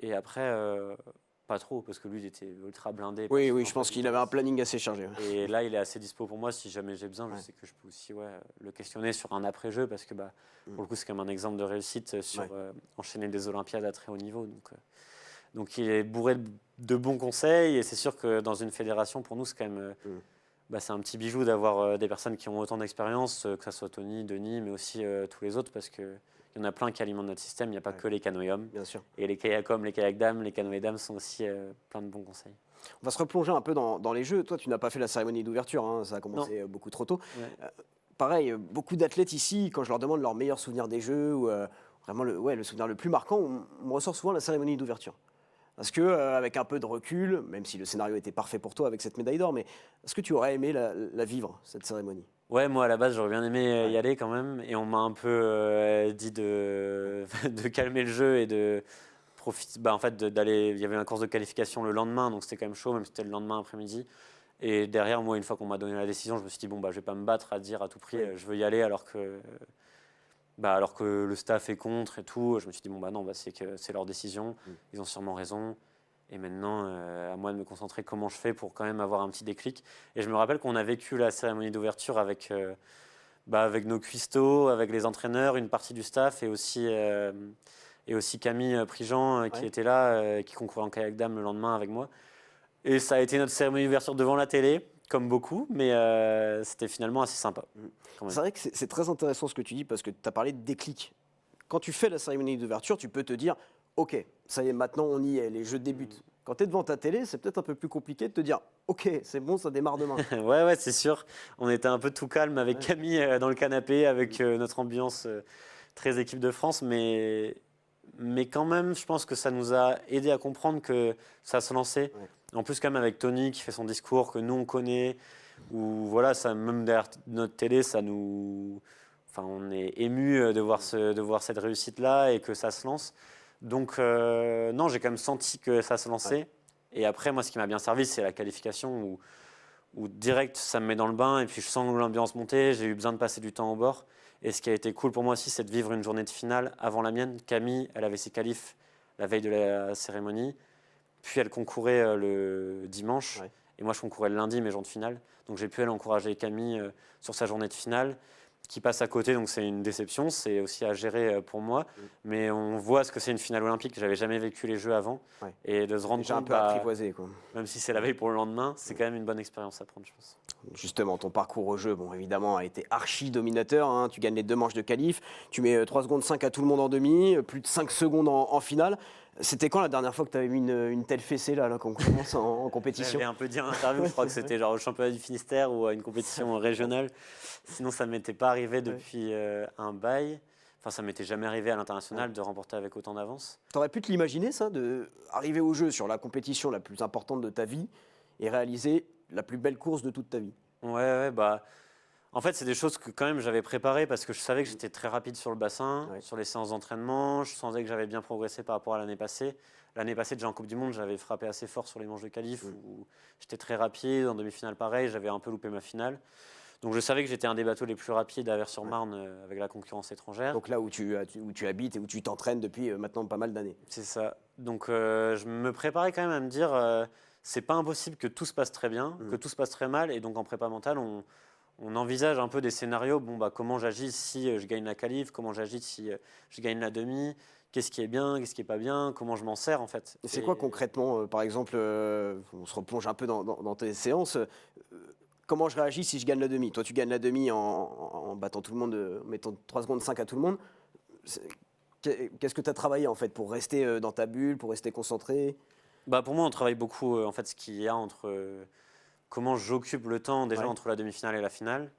Speaker 2: Et après, Pas trop, parce que lui, il était ultra blindé.
Speaker 1: Oui, je pense qu'il avait un planning assez chargé.
Speaker 2: Et là, il est assez dispo pour moi. Si jamais j'ai besoin, je sais que je peux aussi le questionner sur un après-jeu, parce que pour le coup, c'est comme un exemple de réussite sur enchaîner des Olympiades à très haut niveau. Donc il est bourré de bons conseils, et c'est sûr que dans une fédération, pour nous, c'est quand même c'est un petit bijou d'avoir des personnes qui ont autant d'expérience, que ce soit Tony, Denis, mais aussi tous les autres, parce qu'il y en a plein qui alimentent notre système. Il n'y a pas que les canoës hommes.
Speaker 1: Bien sûr.
Speaker 2: Et les kayaks hommes, les kayaks dames, les canoës dames sont aussi plein de bons conseils.
Speaker 1: On va se replonger un peu dans les jeux. Toi, tu n'as pas fait la cérémonie d'ouverture, hein, ça a commencé beaucoup trop tôt.
Speaker 2: Ouais.
Speaker 1: Pareil, beaucoup d'athlètes ici, quand je leur demande leur meilleur souvenir des Jeux, ou vraiment le souvenir le plus marquant, on me ressort souvent la cérémonie d'ouverture. Parce que, avec un peu de recul, même si le scénario était parfait pour toi avec cette médaille d'or, mais est-ce que tu aurais aimé la vivre, cette cérémonie ?
Speaker 2: Ouais, moi à la base j'aurais bien aimé y aller quand même, et on m'a un peu dit de calmer le jeu et de profiter. En fait, d'aller. Il y avait une course de qualification le lendemain, donc c'était quand même chaud, même si c'était le lendemain après-midi. Et derrière, moi, une fois qu'on m'a donné la décision, je me suis dit je vais pas me battre à dire à tout prix je veux y aller, alors que le staff est contre et tout. Je me suis dit non, c'est que c'est leur décision, ils ont sûrement raison. Et maintenant, à moi de me concentrer comment je fais pour quand même avoir un petit déclic. Et je me rappelle qu'on a vécu la cérémonie d'ouverture avec nos cuistots, avec les entraîneurs, une partie du staff, et aussi Camille Prigent qui était là, qui concourait en kayak dame le lendemain avec moi. Et ça a été notre cérémonie d'ouverture devant la télé, comme beaucoup, mais c'était finalement assez sympa.
Speaker 1: C'est vrai que c'est très intéressant ce que tu dis, parce que tu as parlé de déclic. Quand tu fais la cérémonie d'ouverture, tu peux te dire ok, ça y est, maintenant on y est, les jeux débutent. Quand tu es devant ta télé, c'est peut-être un peu plus compliqué de te dire ok, c'est bon, ça démarre demain.
Speaker 2: ouais, c'est sûr. On était un peu tout calme avec Camille dans le canapé, avec notre ambiance très équipe de France, mais quand même, je pense que ça nous a aidé à comprendre que ça se lançait. En plus, quand même, avec Tony qui fait son discours que nous on connaît, ou voilà, ça, même derrière notre télé, ça nous. Enfin, on est ému de voir cette réussite-là et que ça se lance. Donc, non, j'ai quand même senti que ça se lançait. Et après, moi, ce qui m'a bien servi, c'est la qualification où direct, ça me met dans le bain et puis je sens l'ambiance monter. J'ai eu besoin de passer du temps au bord. Et ce qui a été cool pour moi aussi, c'est de vivre une journée de finale avant la mienne. Camille, elle avait ses qualifs la veille de la cérémonie. Puis elle concourait le dimanche. Et moi, je concourais le lundi, mes jours de finale. Donc, j'ai pu aller encourager Camille sur sa journée de finale, qui passe à côté, donc c'est une déception, c'est aussi à gérer pour moi, mais on voit ce que c'est une finale olympique. J'avais jamais vécu les Jeux avant, et de se rendre
Speaker 1: déjà
Speaker 2: compte,
Speaker 1: un peu apprivoisé, quoi.
Speaker 2: même si c'est la veille pour le lendemain, c'est quand même une bonne expérience à prendre, je pense.
Speaker 1: Justement, ton parcours au jeu, évidemment, a été archi dominateur, hein. Tu gagnes les 2 manches de qualif, tu mets 3 secondes 5 à tout le monde en demi, plus de 5 secondes en finale. C'était quand la dernière fois que tu avais mis une telle fessée là qu'on commence en compétition ?
Speaker 2: J'avais un peu dit en interview, je crois que c'était genre au championnat du Finistère ou à une compétition régionale. Sinon, ça ne m'était pas arrivé depuis un bail. Enfin, ça ne m'était jamais arrivé à l'international de remporter avec autant d'avance.
Speaker 1: Tu aurais pu te l'imaginer, ça, d'arriver au jeu sur la compétition la plus importante de ta vie et réaliser la plus belle course de toute ta vie ?
Speaker 2: Ouais, en fait, c'est des choses que quand même j'avais préparées, parce que je savais que j'étais très rapide sur le bassin, sur les séances d'entraînement. Je sentais que j'avais bien progressé par rapport à l'année passée. L'année passée, déjà en Coupe du Monde, j'avais frappé assez fort sur les manches de qualif, où j'étais très rapide. En demi-finale, pareil, j'avais un peu loupé ma finale. Donc je savais que j'étais un des bateaux les plus rapides à Vers-sur-Marne avec la concurrence étrangère.
Speaker 1: Donc là où tu habites et où tu t'entraînes depuis maintenant pas mal d'années.
Speaker 2: C'est ça. Donc je me préparais quand même à me dire c'est pas impossible que tout se passe très bien, que tout se passe très mal. Et donc en prépa mentale, on envisage un peu des scénarios. Comment j'agis si je gagne la qualif, comment j'agis si je gagne la demi, qu'est-ce qui est bien, qu'est-ce qui est pas bien, comment je m'en sers en fait.
Speaker 1: Et c'est quoi concrètement, par exemple, on se replonge un peu dans tes séances, comment je réagis si je gagne la demi ? Toi, tu gagnes la demi en battant tout le monde, mettant 3 secondes 5 à tout le monde. Qu'est-ce que tu as travaillé en fait pour rester dans ta bulle, pour rester concentré ?
Speaker 2: Pour moi, on travaille beaucoup en fait ce qu'il y a entre comment j'occupe le temps déjà entre la demi-finale et la finale.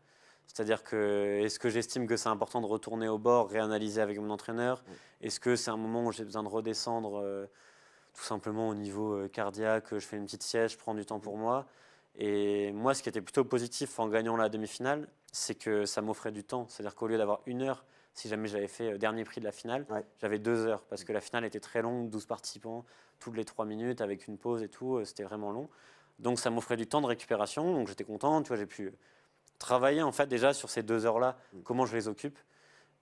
Speaker 2: C'est-à-dire que est-ce que j'estime que c'est important de retourner au bord, réanalyser avec mon entraîneur ? Est-ce que c'est un moment où j'ai besoin de redescendre tout simplement au niveau cardiaque, je fais une petite sieste, je prends du temps pour moi ? Et moi, ce qui était plutôt positif en gagnant la demi-finale, c'est que ça m'offrait du temps. C'est-à-dire qu'au lieu d'avoir 1 heure, si jamais j'avais fait dernier prix de la finale, j'avais 2 heures, parce que la finale était très longue, 12 participants, toutes les 3 minutes, avec une pause et tout, c'était vraiment long. Donc ça m'offrait du temps de récupération, donc j'étais content, tu vois, j'ai pu travailler en fait déjà sur ces 2 heures-là, comment je les occupe,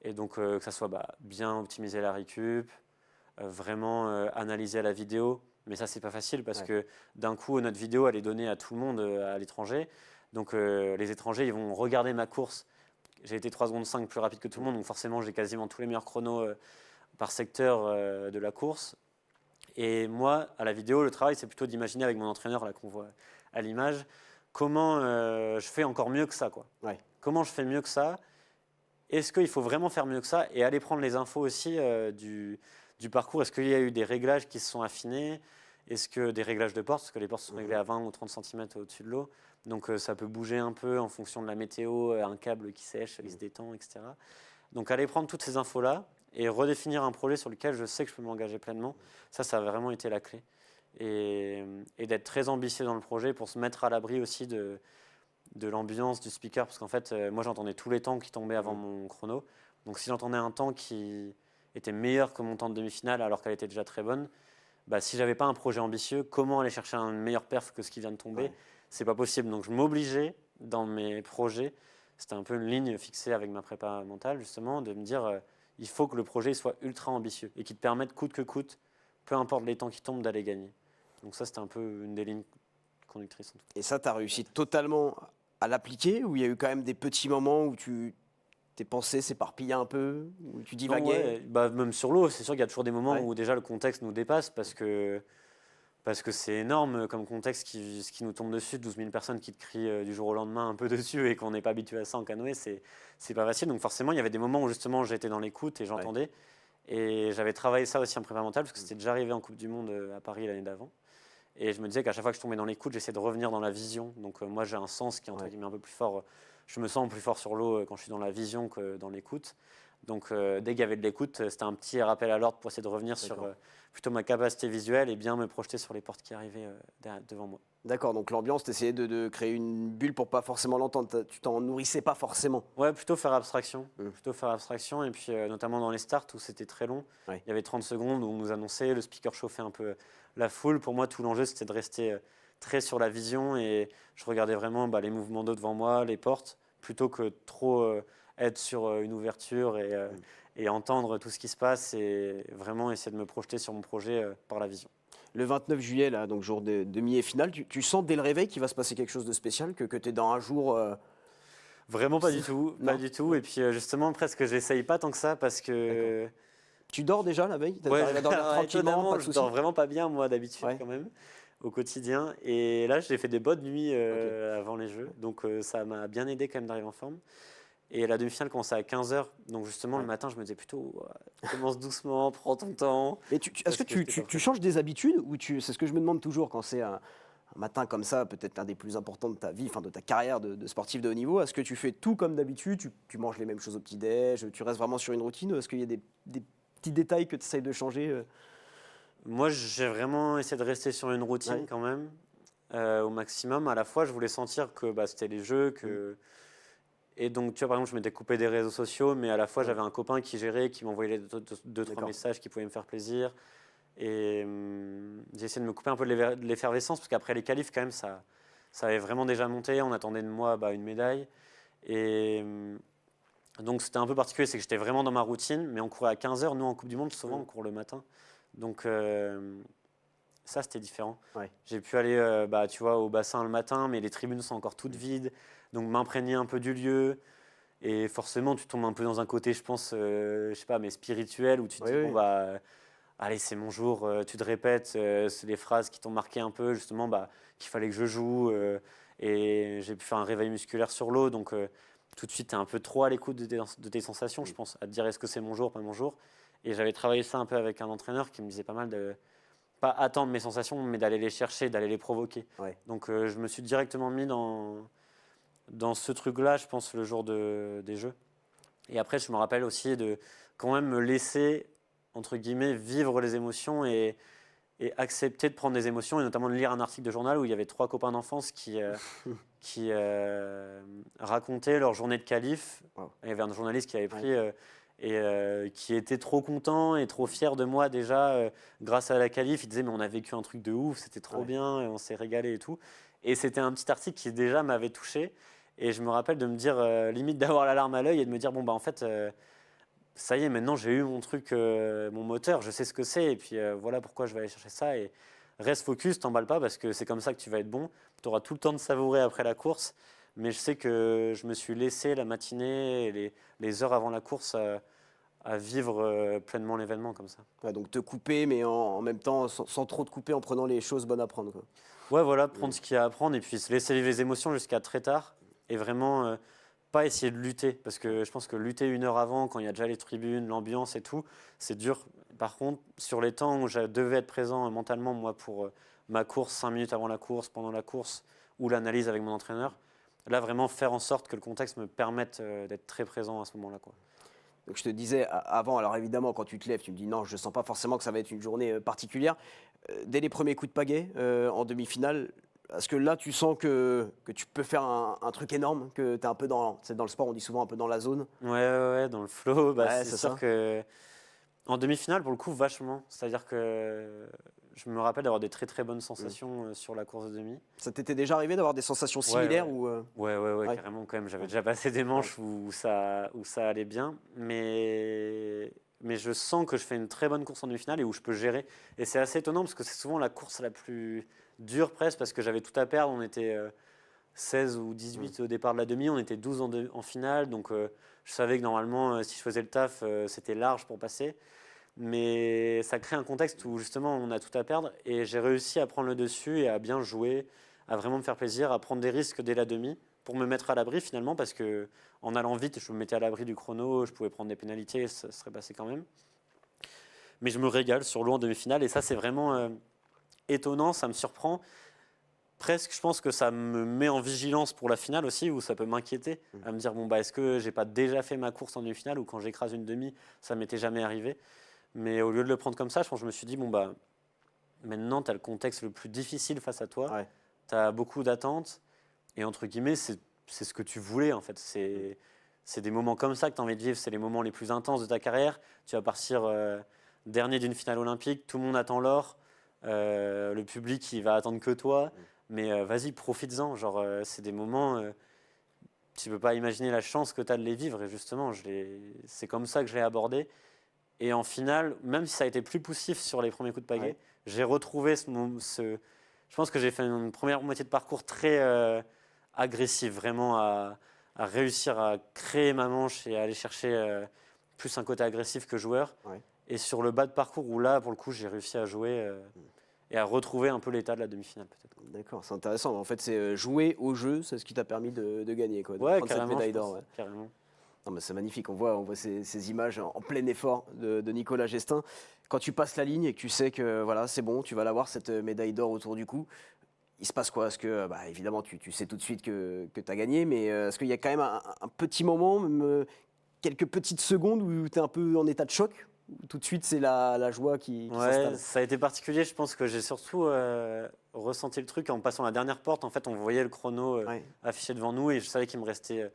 Speaker 2: et donc que ça soit bien optimiser la récup, vraiment analyser à la vidéo, Mais ça, c'est pas facile parce que d'un coup, notre vidéo, elle est donnée à tout le monde à l'étranger. Donc les étrangers, ils vont regarder ma course. J'ai été 3 secondes 5 plus rapide que tout le monde, donc forcément, j'ai quasiment tous les meilleurs chronos par secteur de la course. Et moi, à la vidéo, le travail, c'est plutôt d'imaginer avec mon entraîneur, là qu'on voit à l'image, comment je fais encore mieux que ça, quoi. Comment je fais mieux que ça? Est-ce qu'il faut vraiment faire mieux que ça? Et aller prendre les infos aussi du parcours. Est-ce qu'il y a eu des réglages qui se sont affinés? Est-ce que des réglages de portes? Parce que les portes sont réglées à 20 ou 30 cm au-dessus de l'eau. Donc ça peut bouger un peu en fonction de la météo, un câble qui sèche, il se détend, etc. Donc aller prendre toutes ces infos-là et redéfinir un projet sur lequel je sais que je peux m'engager pleinement, ça a vraiment été la clé. Et d'être très ambitieux dans le projet pour se mettre à l'abri aussi de l'ambiance du speaker. Parce qu'en fait, moi j'entendais tous les temps qui tombaient avant mon chrono. Donc si j'entendais un temps qui était meilleur que mon temps de demi-finale alors qu'elle était déjà très bonne, bah, si j'avais pas un projet ambitieux, comment aller chercher un meilleur perf que ce qui vient de tomber? C'est pas possible. Donc je m'obligeais dans mes projets, c'était un peu une ligne fixée avec ma prépa mentale justement, de me dire il faut que le projet soit ultra ambitieux et qu'il te permette coûte que coûte, peu importe les temps qui tombent, d'aller gagner. Donc ça, c'était un peu une des lignes conductrices. En tout cas.
Speaker 1: Et ça, tu as réussi totalement à l'appliquer, ou il y a eu quand même des petits moments où tes pensées s'éparpillaient un peu, où tu divaguais?
Speaker 2: Bah, même sur l'eau, c'est sûr qu'il y a toujours des moments où déjà le contexte nous dépasse parce que c'est énorme comme contexte ce qui nous tombe dessus, 12 000 personnes qui te crient du jour au lendemain un peu dessus et qu'on n'est pas habitué à ça en canoë, c'est pas facile. Donc forcément, il y avait des moments où justement j'étais dans l'écoute et j'entendais. Et j'avais travaillé ça aussi en prépa mentale parce que c'était déjà arrivé en Coupe du Monde à Paris l'année d'avant. Et je me disais qu'à chaque fois que je tombais dans l'écoute, j'essayais de revenir dans la vision. Donc moi, j'ai un sens qui est entre guillemets un peu plus fort. Je me sens plus fort sur l'eau quand je suis dans la vision que dans l'écoute. Donc dès qu'il y avait de l'écoute, c'était un petit rappel à l'ordre pour essayer de revenir sur plutôt ma capacité visuelle et bien me projeter sur les portes qui arrivaient devant moi.
Speaker 1: D'accord, donc l'ambiance, tu essayais de créer une bulle pour pas forcément l'entendre. Tu t'en nourrissais pas forcément.
Speaker 2: Ouais, plutôt faire abstraction. Plutôt faire abstraction. Et puis notamment dans les starts où c'était très long, il y avait 30 secondes où on nous annonçait, le speaker chauffait un peu la foule. Pour moi, tout l'enjeu, c'était de rester très sur la vision et je regardais vraiment les mouvements d'eau devant moi, les portes, plutôt que trop être sur une ouverture et entendre tout ce qui se passe et vraiment essayer de me projeter sur mon projet par la vision.
Speaker 1: Le 29 juillet, là, donc jour de demi et finale, tu sens dès le réveil qu'il va se passer quelque chose de spécial, que tu es dans un jour...
Speaker 2: Vraiment pas du tout, pas du tout. Et puis justement, presque, j'essaye pas tant que ça parce que...
Speaker 1: Tu dors déjà la veille?
Speaker 2: Ouais,
Speaker 1: tranquillement, pas de
Speaker 2: je dors vraiment pas bien, moi, d'habitude, quand même, au quotidien. Et là, j'ai fait des bonnes nuits avant les Jeux. Donc ça m'a bien aidé quand même d'arriver en forme. Et la demi-finale commençait à 15h. Donc justement, le matin, je me disais plutôt, commence doucement, prends ton temps.
Speaker 1: Et est-ce que tu changes des habitudes ou c'est ce que je me demande toujours quand c'est un matin comme ça, peut-être un des plus importants de ta vie, enfin de ta carrière de sportif de haut niveau. Est-ce que tu fais tout comme d'habitude? Tu manges les mêmes choses au petit-déj? Tu restes vraiment sur une routine? Ou est-ce qu'il y a des petits détails que tu essayes de changer?
Speaker 2: Moi, j'ai vraiment essayé de rester sur une routine quand même, au maximum. À la fois, je voulais sentir que c'était les Jeux, que... Et donc, tu vois, par exemple, je m'étais coupé des réseaux sociaux, mais à la fois, j'avais un copain qui gérait, qui m'envoyait deux, trois messages qui pouvaient me faire plaisir. Et j'ai essayé de me couper un peu de l'effervescence, parce qu'après les qualifs, quand même, ça avait vraiment déjà monté. On attendait de moi une médaille. Et donc, c'était un peu particulier, c'est que j'étais vraiment dans ma routine, mais on courait à 15h. Nous, en Coupe du Monde, souvent, on court le matin. Donc, ça, c'était différent. J'ai pu aller tu vois, au bassin le matin, mais les tribunes sont encore toutes vides. Donc, m'imprégner un peu du lieu. Et forcément, tu tombes un peu dans un côté, je pense, je sais pas, mais spirituel, où tu te dis, allez, c'est mon jour, tu te répètes, c'est les phrases qui t'ont marqué un peu, justement, qu'il fallait que je joue. Et j'ai pu faire un réveil musculaire sur l'eau. Donc, tout de suite, tu es un peu trop à l'écoute de tes sensations, je pense, à te dire est-ce que c'est mon jour, pas mon jour. Et j'avais travaillé ça un peu avec un entraîneur qui me disait pas mal de pas attendre mes sensations, mais d'aller les chercher, d'aller les provoquer. Donc, je me suis directement mis dans ce truc-là, je pense, le jour des Jeux. Et après, je me rappelle aussi de quand même me laisser, entre guillemets, vivre les émotions et accepter de prendre des émotions, et notamment de lire un article de journal où il y avait 3 copains d'enfance qui racontaient leur journée de qualif. Il y avait un journaliste qui avait pris qui était trop content et trop fier de moi déjà grâce à la qualif. Il disait mais on a vécu un truc de ouf, c'était trop bien, et on s'est régalé et tout. Et c'était un petit article qui déjà m'avait touché. Et je me rappelle de me dire, limite d'avoir la larme à l'œil et de me dire, en fait, ça y est, maintenant j'ai eu mon truc, mon moteur, je sais ce que c'est, et puis voilà pourquoi je vais aller chercher ça. Et reste focus, t'emballes pas parce que c'est comme ça que tu vas être bon. Tu auras tout le temps de savourer après la course. Mais je sais que je me suis laissé la matinée et les heures avant la course à vivre pleinement l'événement comme ça.
Speaker 1: Ouais, donc te couper, mais en même temps, sans trop te couper, en prenant les choses bonnes à prendre, quoi.
Speaker 2: Ouais, voilà, prendre ce qu'il y a à prendre et puis se laisser vivre les émotions jusqu'à très tard et vraiment pas essayer de lutter parce que je pense que lutter 1 heure avant, quand il y a déjà les tribunes, l'ambiance et tout, c'est dur. Par contre, sur les temps où je devais être présent mentalement, moi, pour ma course, 5 minutes avant la course, pendant la course ou l'analyse avec mon entraîneur, là, vraiment faire en sorte que le contexte me permette d'être très présent à ce moment-là, quoi.
Speaker 1: Donc je te disais avant, alors évidemment, quand tu te lèves, tu me dis non, je ne sens pas forcément que ça va être une journée particulière. Dès les premiers coups de pagaie en demi-finale, est-ce que là, tu sens que tu peux faire un truc énorme, que tu es un peu dans le sport, on dit souvent un peu dans la zone?
Speaker 2: Ouais, dans le flow,
Speaker 1: Ouais,
Speaker 2: c'est
Speaker 1: c'est
Speaker 2: sûr
Speaker 1: ça.
Speaker 2: que en demi-finale, pour le coup, vachement. C'est-à-dire que je me rappelle d'avoir des très très bonnes sensations sur la course de demi.
Speaker 1: Ça t'était déjà arrivé d'avoir des sensations similaires ou
Speaker 2: Ouais,
Speaker 1: Ouais.
Speaker 2: carrément quand même. J'avais déjà passé des manches où ça allait bien, mais je sens que je fais une très bonne course en demi-finale et où je peux gérer. Et c'est assez étonnant parce que c'est souvent la course la plus dure presque parce que j'avais tout à perdre. On était 16 ou 18 au départ de la demi, on était 12 en finale, donc je savais que normalement, si je faisais le taf, c'était large pour passer. Mais ça crée un contexte où justement on a tout à perdre et j'ai réussi à prendre le dessus et à bien jouer, à vraiment me faire plaisir, à prendre des risques dès la demi pour me mettre à l'abri finalement parce que en allant vite, je me mettais à l'abri du chrono, je pouvais prendre des pénalités, ça serait passé quand même. Mais je me régale sur l'eau en demi-finale et ça c'est vraiment étonnant, ça me surprend. Presque, je pense que ça me met en vigilance pour la finale aussi, où ça peut m'inquiéter, à me dire bon bah est-ce que j'ai pas déjà fait ma course en demi-finale ou quand j'écrase une demi, ça m'était jamais arrivé. Mais au lieu de le prendre comme ça, je pense que je me suis dit bon bah maintenant tu as le contexte le plus difficile face à toi,
Speaker 1: Ouais.
Speaker 2: tu as beaucoup d'attentes et entre guillemets c'est ce que tu voulais en fait. C'est des moments comme ça que tu as envie de vivre, c'est les moments les plus intenses de ta carrière. Tu vas partir dernier d'une finale olympique, tout le monde attend l'or, le public il va attendre que toi. Mais vas-y, profites-en. Genre, c'est des moments, tu ne peux pas imaginer la chance que tu as de les vivre. Et justement, c'est comme ça que je l'ai abordé. Et en finale, même si ça a été plus poussif sur les premiers coups de pagaie, j'ai retrouvé je pense que j'ai fait une première moitié de parcours très agressive, vraiment à réussir à créer ma manche et à aller chercher plus un côté agressif que joueur.
Speaker 1: Ouais.
Speaker 2: Et sur le bas de parcours, où là, pour le coup, j'ai réussi à jouer et à retrouver un peu l'état de la demi-finale, peut-être.
Speaker 1: D'accord, c'est intéressant. En fait, c'est jouer au jeu, c'est ce qui t'a permis de gagner, quoi, de
Speaker 2: Ouais,
Speaker 1: prendre cette
Speaker 2: carrément,
Speaker 1: médaille
Speaker 2: je pense,
Speaker 1: d'or. Ouais.
Speaker 2: carrément.
Speaker 1: Non, mais c'est magnifique, on voit ces images en plein effort de Nicolas Gestin. Quand tu passes la ligne et que tu sais que voilà, c'est bon, tu vas l'avoir, cette médaille d'or autour du cou, il se passe quoi? Est-ce que, évidemment, tu sais tout de suite que tu as gagné, mais est-ce qu'il y a quand même un petit moment, même, quelques petites secondes où tu es un peu en état de choc? Ou tout de suite, c'est la joie qui
Speaker 2: Ouais,
Speaker 1: s'installe?
Speaker 2: ça a été particulier. Je pense que j'ai surtout ressenti le truc en passant la dernière porte. En fait, on voyait le chrono
Speaker 1: Ouais.
Speaker 2: affiché devant nous et je savais qu'il me restait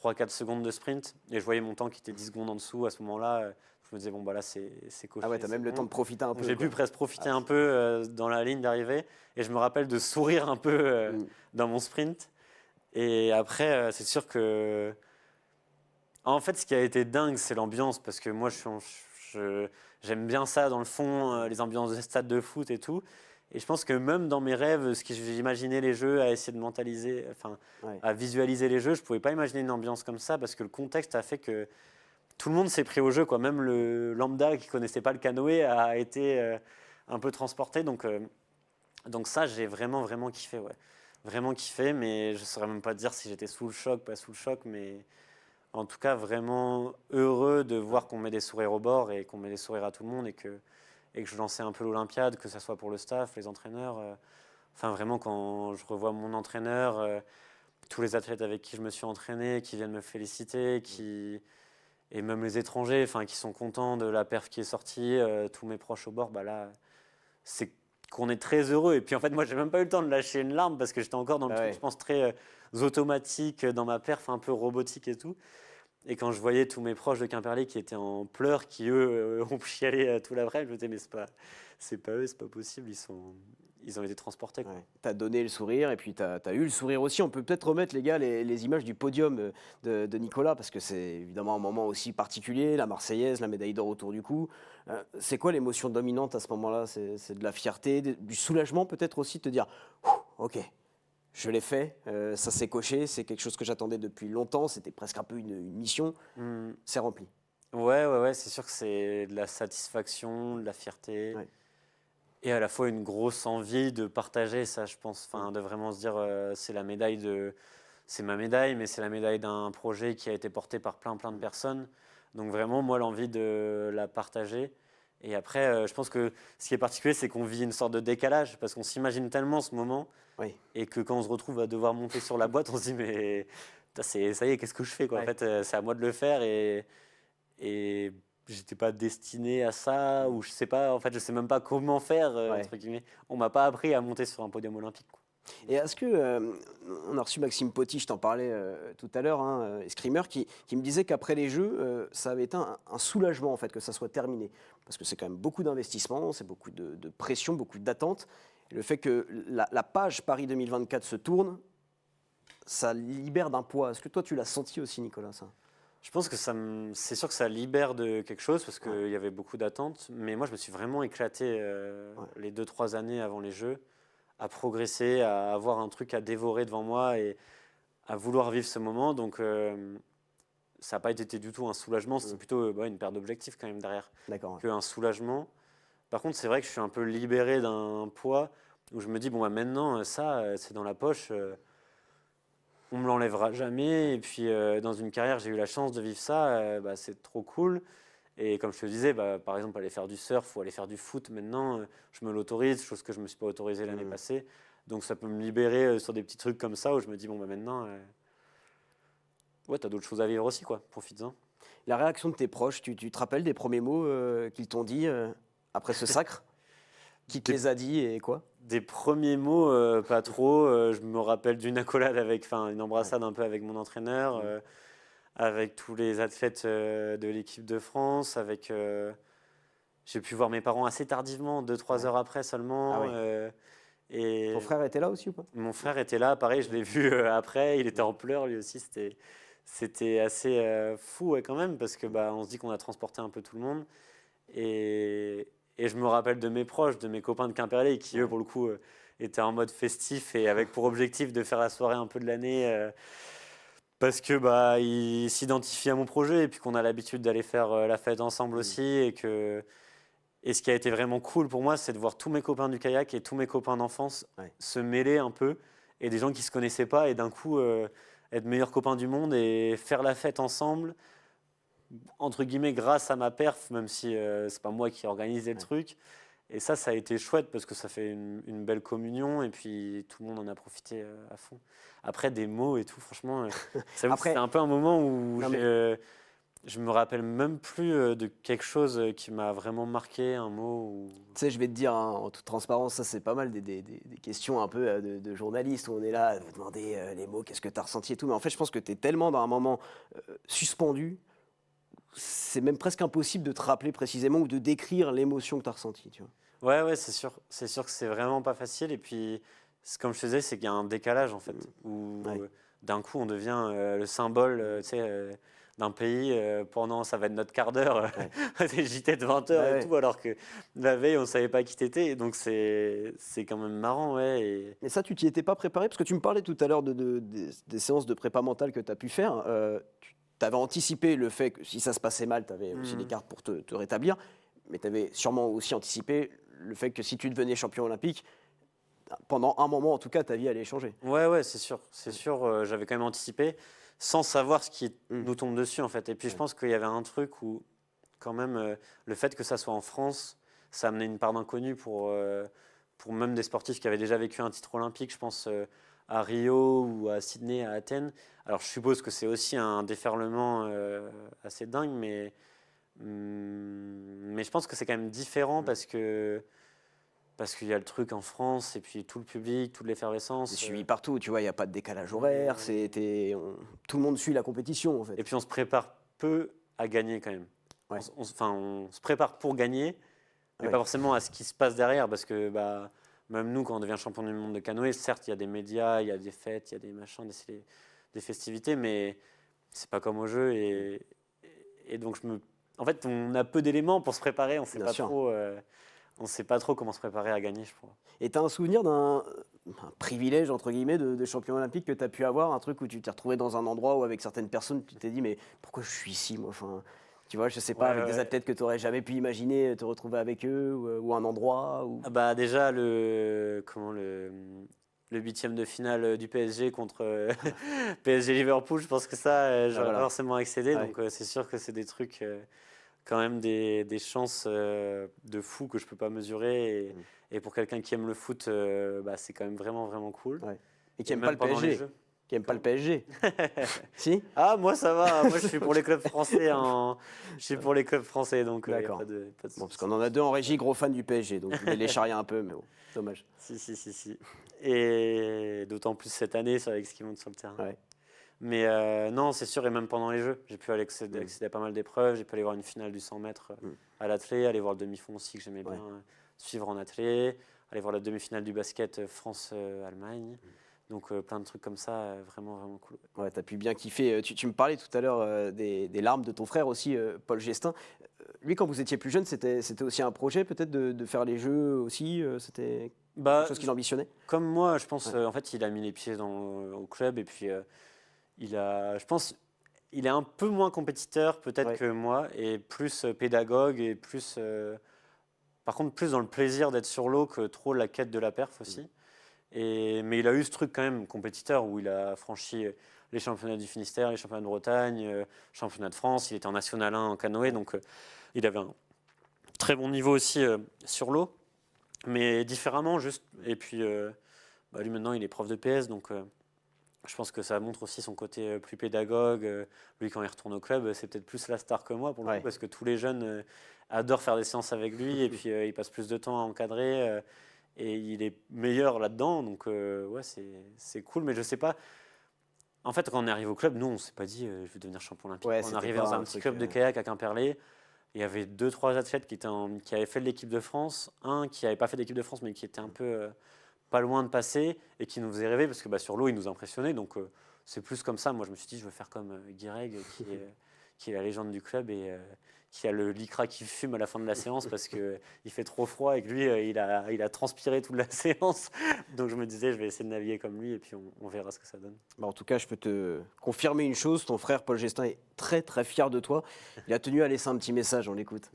Speaker 2: 3-4 secondes de sprint. Et je voyais mon temps qui était 10 secondes en dessous. À ce moment-là, je me disais, bon, bah là, c'est coché.
Speaker 1: Ah ouais, tu as même
Speaker 2: c'est
Speaker 1: le
Speaker 2: bon.
Speaker 1: temps de profiter un peu.
Speaker 2: J'ai
Speaker 1: Quoi.
Speaker 2: pu presque profiter
Speaker 1: Ah,
Speaker 2: un peu dans la ligne d'arrivée. Et je me rappelle de sourire un peu dans mon sprint. Et après, c'est sûr que. En fait, ce qui a été dingue, c'est l'ambiance. Parce que moi, j'aime bien ça dans le fond, les ambiances de stade de foot et tout. Et je pense que même dans mes rêves, ce que j'imaginais les jeux, à essayer de mentaliser, enfin,
Speaker 1: ouais.
Speaker 2: à visualiser les jeux, je ne pouvais pas imaginer une ambiance comme ça parce que le contexte a fait que tout le monde s'est pris au jeu, quoi. Même le lambda qui connaissait pas le canoë a été un peu transporté. Donc ça, j'ai vraiment kiffé, ouais. Vraiment kiffé, mais je ne saurais même pas dire si j'étais sous le choc, pas sous le choc, mais en tout cas vraiment heureux de voir qu'on met des sourires au bord et qu'on met des sourires à tout le monde et que je lançais un peu l'Olympiade, que ce soit pour le staff, les entraîneurs. Enfin vraiment quand je revois mon entraîneur, tous les athlètes avec qui je me suis entraîné, qui viennent me féliciter, et même les étrangers, enfin, qui sont contents de la perf qui est sortie, tous mes proches au bord, bah là, c'est qu'on est très heureux. Et puis en fait, moi, j'ai même pas eu le temps de lâcher une larme parce que j'étais encore dans le truc, je pense, très automatique, dans ma perf, un peu robotique et tout. Et quand je voyais tous mes proches de Quimperlé qui étaient en pleurs, qui eux ont chialé tout l'après, je me disais, mais c'est pas eux, c'est pas possible, ils ont été transportés.
Speaker 1: Ouais. Tu as donné le sourire et puis tu as eu le sourire aussi. On peut peut-être remettre, les gars, les images du podium de Nicolas, parce que c'est évidemment un moment aussi particulier, la Marseillaise, la médaille d'or autour du cou. C'est quoi l'émotion dominante à ce moment-là? C'est de la fierté, du soulagement peut-être aussi, de te dire « Ok, je l'ai fait, ça s'est coché, c'est quelque chose que j'attendais depuis longtemps, c'était presque un peu une mission, c'est rempli. »
Speaker 2: Ouais, c'est sûr que c'est de la satisfaction, de la fierté.
Speaker 1: Ouais.
Speaker 2: Et à la fois une grosse envie de partager ça, je pense. De vraiment se dire, c'est ma médaille, mais c'est la médaille d'un projet qui a été porté par plein de personnes. Donc vraiment, moi, l'envie de la partager. Et après, je pense que ce qui est particulier, c'est qu'on vit une sorte de décalage, parce qu'on s'imagine tellement ce moment,
Speaker 1: Oui.
Speaker 2: et que quand on se retrouve à devoir monter sur la boîte, on se dit, mais ça y est, qu'est-ce que je fais, quoi.
Speaker 1: Ouais.
Speaker 2: En fait, c'est à moi de le faire, et j'étais pas destiné à ça, ou je sais pas, en fait, je sais même pas comment faire, entre guillemets. On m'a pas appris à monter sur un podium olympique, quoi.
Speaker 1: Et est-ce que, on a reçu Maxime Poty, je t'en parlais tout à l'heure, escrimeur, qui me disait qu'après les Jeux, ça avait été un soulagement en fait, que ça soit terminé. Parce que c'est quand même beaucoup d'investissement, c'est beaucoup de pression, beaucoup d'attentes. Et le fait que la page Paris 2024 se tourne, ça libère d'un poids. Est-ce que toi tu l'as senti aussi, Nicolas, ça?
Speaker 2: Je pense que c'est sûr que ça libère de quelque chose, parce qu'il y avait beaucoup d'attentes. Mais moi, je me suis vraiment éclaté les 2-3 années avant les Jeux, à progresser, à avoir un truc à dévorer devant moi et à vouloir vivre ce moment. Donc, ça n'a pas été du tout un soulagement, c'était plutôt une perte d'objectif quand même derrière, qu'un soulagement. Par contre, c'est vrai que je suis un peu libéré d'un poids où je me dis, bon, maintenant, ça, c'est dans la poche. On me l'enlèvera jamais. Et puis, dans une carrière, j'ai eu la chance de vivre ça. C'est trop cool. Et comme je te disais, par exemple, aller faire du surf ou aller faire du foot, maintenant, je me l'autorise, chose que je ne me suis pas autorisée l'année passée. Donc, ça peut me libérer sur des petits trucs comme ça où je me dis, bon, maintenant, tu as d'autres choses à vivre aussi, quoi. Profites-en.
Speaker 1: La réaction de tes proches, tu te rappelles des premiers mots qu'ils t'ont dit après ce sacre? Qui te les a dit et quoi?
Speaker 2: Des premiers mots, pas trop. Je me rappelle d'une accolade une embrassade un peu avec mon entraîneur, avec tous les athlètes de l'équipe de France. J'ai pu voir mes parents assez tardivement, 2-3 heures après seulement. Et
Speaker 1: ton frère était là aussi ou pas?
Speaker 2: Mon frère était là, pareil, je l'ai vu après. Il était en pleurs lui aussi. C'était assez fou quand même, parce que on se dit qu'on a transporté un peu tout le monde. Et je me rappelle de mes proches, de mes copains de Quimperlé, qui eux, pour le coup, étaient en mode festif et avec pour objectif de faire la soirée un peu de l'année, parce que ils s'identifient à mon projet et puis qu'on a l'habitude d'aller faire la fête ensemble aussi. Et ce qui a été vraiment cool pour moi, c'est de voir tous mes copains du kayak et tous mes copains d'enfance se mêler un peu, et des gens qui ne se connaissaient pas, et d'un coup être meilleurs copains du monde et faire la fête ensemble, entre guillemets, grâce à ma perf, même si c'est pas moi qui ai organisé le truc. Et ça a été chouette, parce que ça fait une belle communion, et puis tout le monde en a profité à fond. Après, des mots et tout, franchement, c'était un peu un moment où je me rappelle même plus de quelque chose qui m'a vraiment marqué, un mot.
Speaker 1: Tu sais, je vais te dire, en toute transparence, ça c'est pas mal des questions un peu de journalistes, où on est là à vous demander les mots, qu'est-ce que tu as ressenti et tout. Mais en fait, je pense que tu es tellement dans un moment suspendu, c'est même presque impossible de te rappeler précisément ou de décrire l'émotion que tu as ressentie, tu vois.
Speaker 2: Ouais, c'est sûr. C'est sûr que c'est vraiment pas facile. Et puis, comme je te disais, c'est qu'il y a un décalage, en fait, où d'un coup, on devient le symbole, d'un pays pendant, ça va être notre quart d'heure, des JT de 20 heures et tout, alors que la veille, on ne savait pas qui t'étais. Et donc, c'est quand même marrant, ouais.
Speaker 1: Et ça, tu t'y étais pas préparé? Parce que tu me parlais tout à l'heure des séances de prépa mentale que tu as pu faire. Tu avais anticipé le fait que si ça se passait mal, tu avais aussi des cartes pour te rétablir, mais tu avais sûrement aussi anticipé le fait que si tu devenais champion olympique, pendant un moment en tout cas, ta vie allait changer.
Speaker 2: Ouais, c'est sûr. C'est sûr, j'avais quand même anticipé, sans savoir ce qui nous tombe dessus, en fait. Et puis je pense qu'il y avait un truc où, quand même, le fait que ça soit en France, ça amenait une part d'inconnu pour même des sportifs qui avaient déjà vécu un titre olympique, je pense à Rio ou à Sydney, à Athènes. Alors je suppose que c'est aussi un déferlement assez dingue, mais je pense que c'est quand même différent, parce qu'il y a le truc en France, et puis tout le public, toute l'effervescence.
Speaker 1: C'est suivi partout, tu vois, il n'y a pas de décalage horaire, tout le monde suit la compétition, en fait.
Speaker 2: Et puis on se prépare peu à gagner quand même.
Speaker 1: Ouais.
Speaker 2: On se prépare pour gagner, mais pas forcément à ce qui se passe derrière, parce que même nous, quand on devient champion du monde de canoë, certes, il y a des médias, il y a des fêtes, il y a des machins, des festivités, mais c'est pas comme au jeu. Et donc, en fait, on a peu d'éléments pour se préparer. On sait pas trop comment se préparer à gagner, je crois.
Speaker 1: Et tu as un souvenir d'un privilège, entre guillemets, de champion olympique que tu as pu avoir, un truc où tu t'es retrouvé dans un endroit où avec certaines personnes, tu t'es dit, mais pourquoi je suis ici, moi enfin, tu vois, je sais pas, avec des athlètes que tu n'aurais jamais pu imaginer te retrouver avec eux, ou un endroit ou...
Speaker 2: Ah bah déjà, le 8e de finale du PSG contre PSG Liverpool, je pense que ça, j'aurais pas forcément accédé. Ouais. Donc c'est sûr que c'est des trucs, quand même des chances de fou que je peux pas mesurer. Et pour quelqu'un qui aime le foot, c'est quand même vraiment, vraiment cool.
Speaker 1: Ouais. Et qui aime pas le PSG. Qui aime pas le PSG. Si.
Speaker 2: Ah, moi ça va, moi je suis pour les clubs français. Je suis pour les clubs français, donc
Speaker 1: pas de bon, parce qu'on en a deux en régie, gros fans du PSG, donc je vais les charrier un peu, mais bon, dommage.
Speaker 2: Si. Et d'autant plus cette année avec ce qui monte sur le terrain.
Speaker 1: Ouais.
Speaker 2: Mais non, c'est sûr, et même pendant les Jeux, j'ai pu accéder à pas mal d'épreuves. J'ai pu aller voir une finale du 100 mètres à l'athlé, aller voir le demi-fond aussi que j'aimais bien suivre en athlé, aller voir la demi-finale du basket France-Allemagne. Donc plein de trucs comme ça, vraiment, vraiment cool.
Speaker 1: Ouais, tu as pu bien kiffer. Tu me parlais tout à l'heure des larmes de ton frère aussi, Paul Gestin. Lui, quand vous étiez plus jeune, c'était aussi un projet peut-être de faire les Jeux aussi c'était quelque chose qu'il ambitionnait?
Speaker 2: Comme moi, je pense, en fait, il a mis les pieds au club et puis je pense, il est un peu moins compétiteur peut-être que moi et plus pédagogue et plus, par contre, plus dans le plaisir d'être sur l'eau que trop la quête de la perf aussi. Mais il a eu ce truc quand même compétiteur où il a franchi les championnats du Finistère, les championnats de Bretagne, championnat de France. Il était en National 1 en canoë, donc il avait un très bon niveau aussi sur l'eau, mais différemment juste. Et puis lui maintenant il est prof de PS, donc je pense que ça montre aussi son côté plus pédagogue. Lui quand il retourne au club, c'est peut-être plus la star que moi pour le coup, parce que tous les jeunes adorent faire des séances avec lui et puis il passe plus de temps à encadrer. Et il est meilleur là-dedans, donc c'est cool, mais je sais pas. En fait, quand on est arrivé au club, nous, on s'est pas dit je vais devenir champion olympique. On est arrivé dans un petit club de kayak à Quimperlé. Il y avait 2-3 athlètes qui avaient fait de l'équipe de France, un qui n'avait pas fait d'équipe de France, mais qui était un peu pas loin de passer et qui nous faisait rêver parce que sur l'eau, il nous impressionnait. Donc c'est plus comme ça. Moi, je me suis dit, je veux faire comme Guy Reg, qui est la légende du club et qui a le lycra qui fume à la fin de la séance parce qu'il fait trop froid et que lui, il a transpiré toute la séance. Donc je me disais, je vais essayer de naviguer comme lui et puis on verra ce que ça donne.
Speaker 1: En tout cas, je peux te confirmer une chose, ton frère Paul Gestin est très très fier de toi. Il a tenu à laisser un petit message, on l'écoute.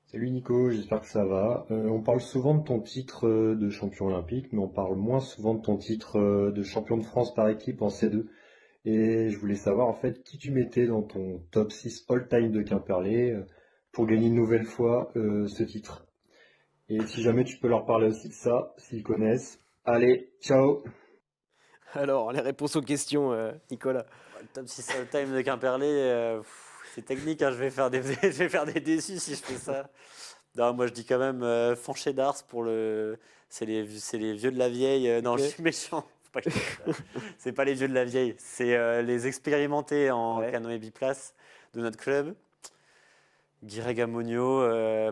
Speaker 4: Salut Nico, j'espère que ça va. On parle souvent de ton titre de champion olympique, mais on parle moins souvent de ton titre de champion de France par équipe en C2. Et je voulais savoir en fait qui tu mettais dans ton top 6 all-time de Quimperlé pour gagner une nouvelle fois ce titre. Et si jamais tu peux leur parler aussi de ça, s'ils connaissent. Allez, ciao!
Speaker 1: Alors, les réponses aux questions, Nicolas.
Speaker 2: Le top 6 all-time de Quimperlé, c'est technique, hein, je vais faire des déçus si je fais ça. Non, moi je dis quand même Fanché d'Ars pour c'est les vieux de la vieille. Non, je suis méchant. C'est pas les vieux de la vieille, c'est les expérimentés en canoë biplace de notre club. Guy Regamonio,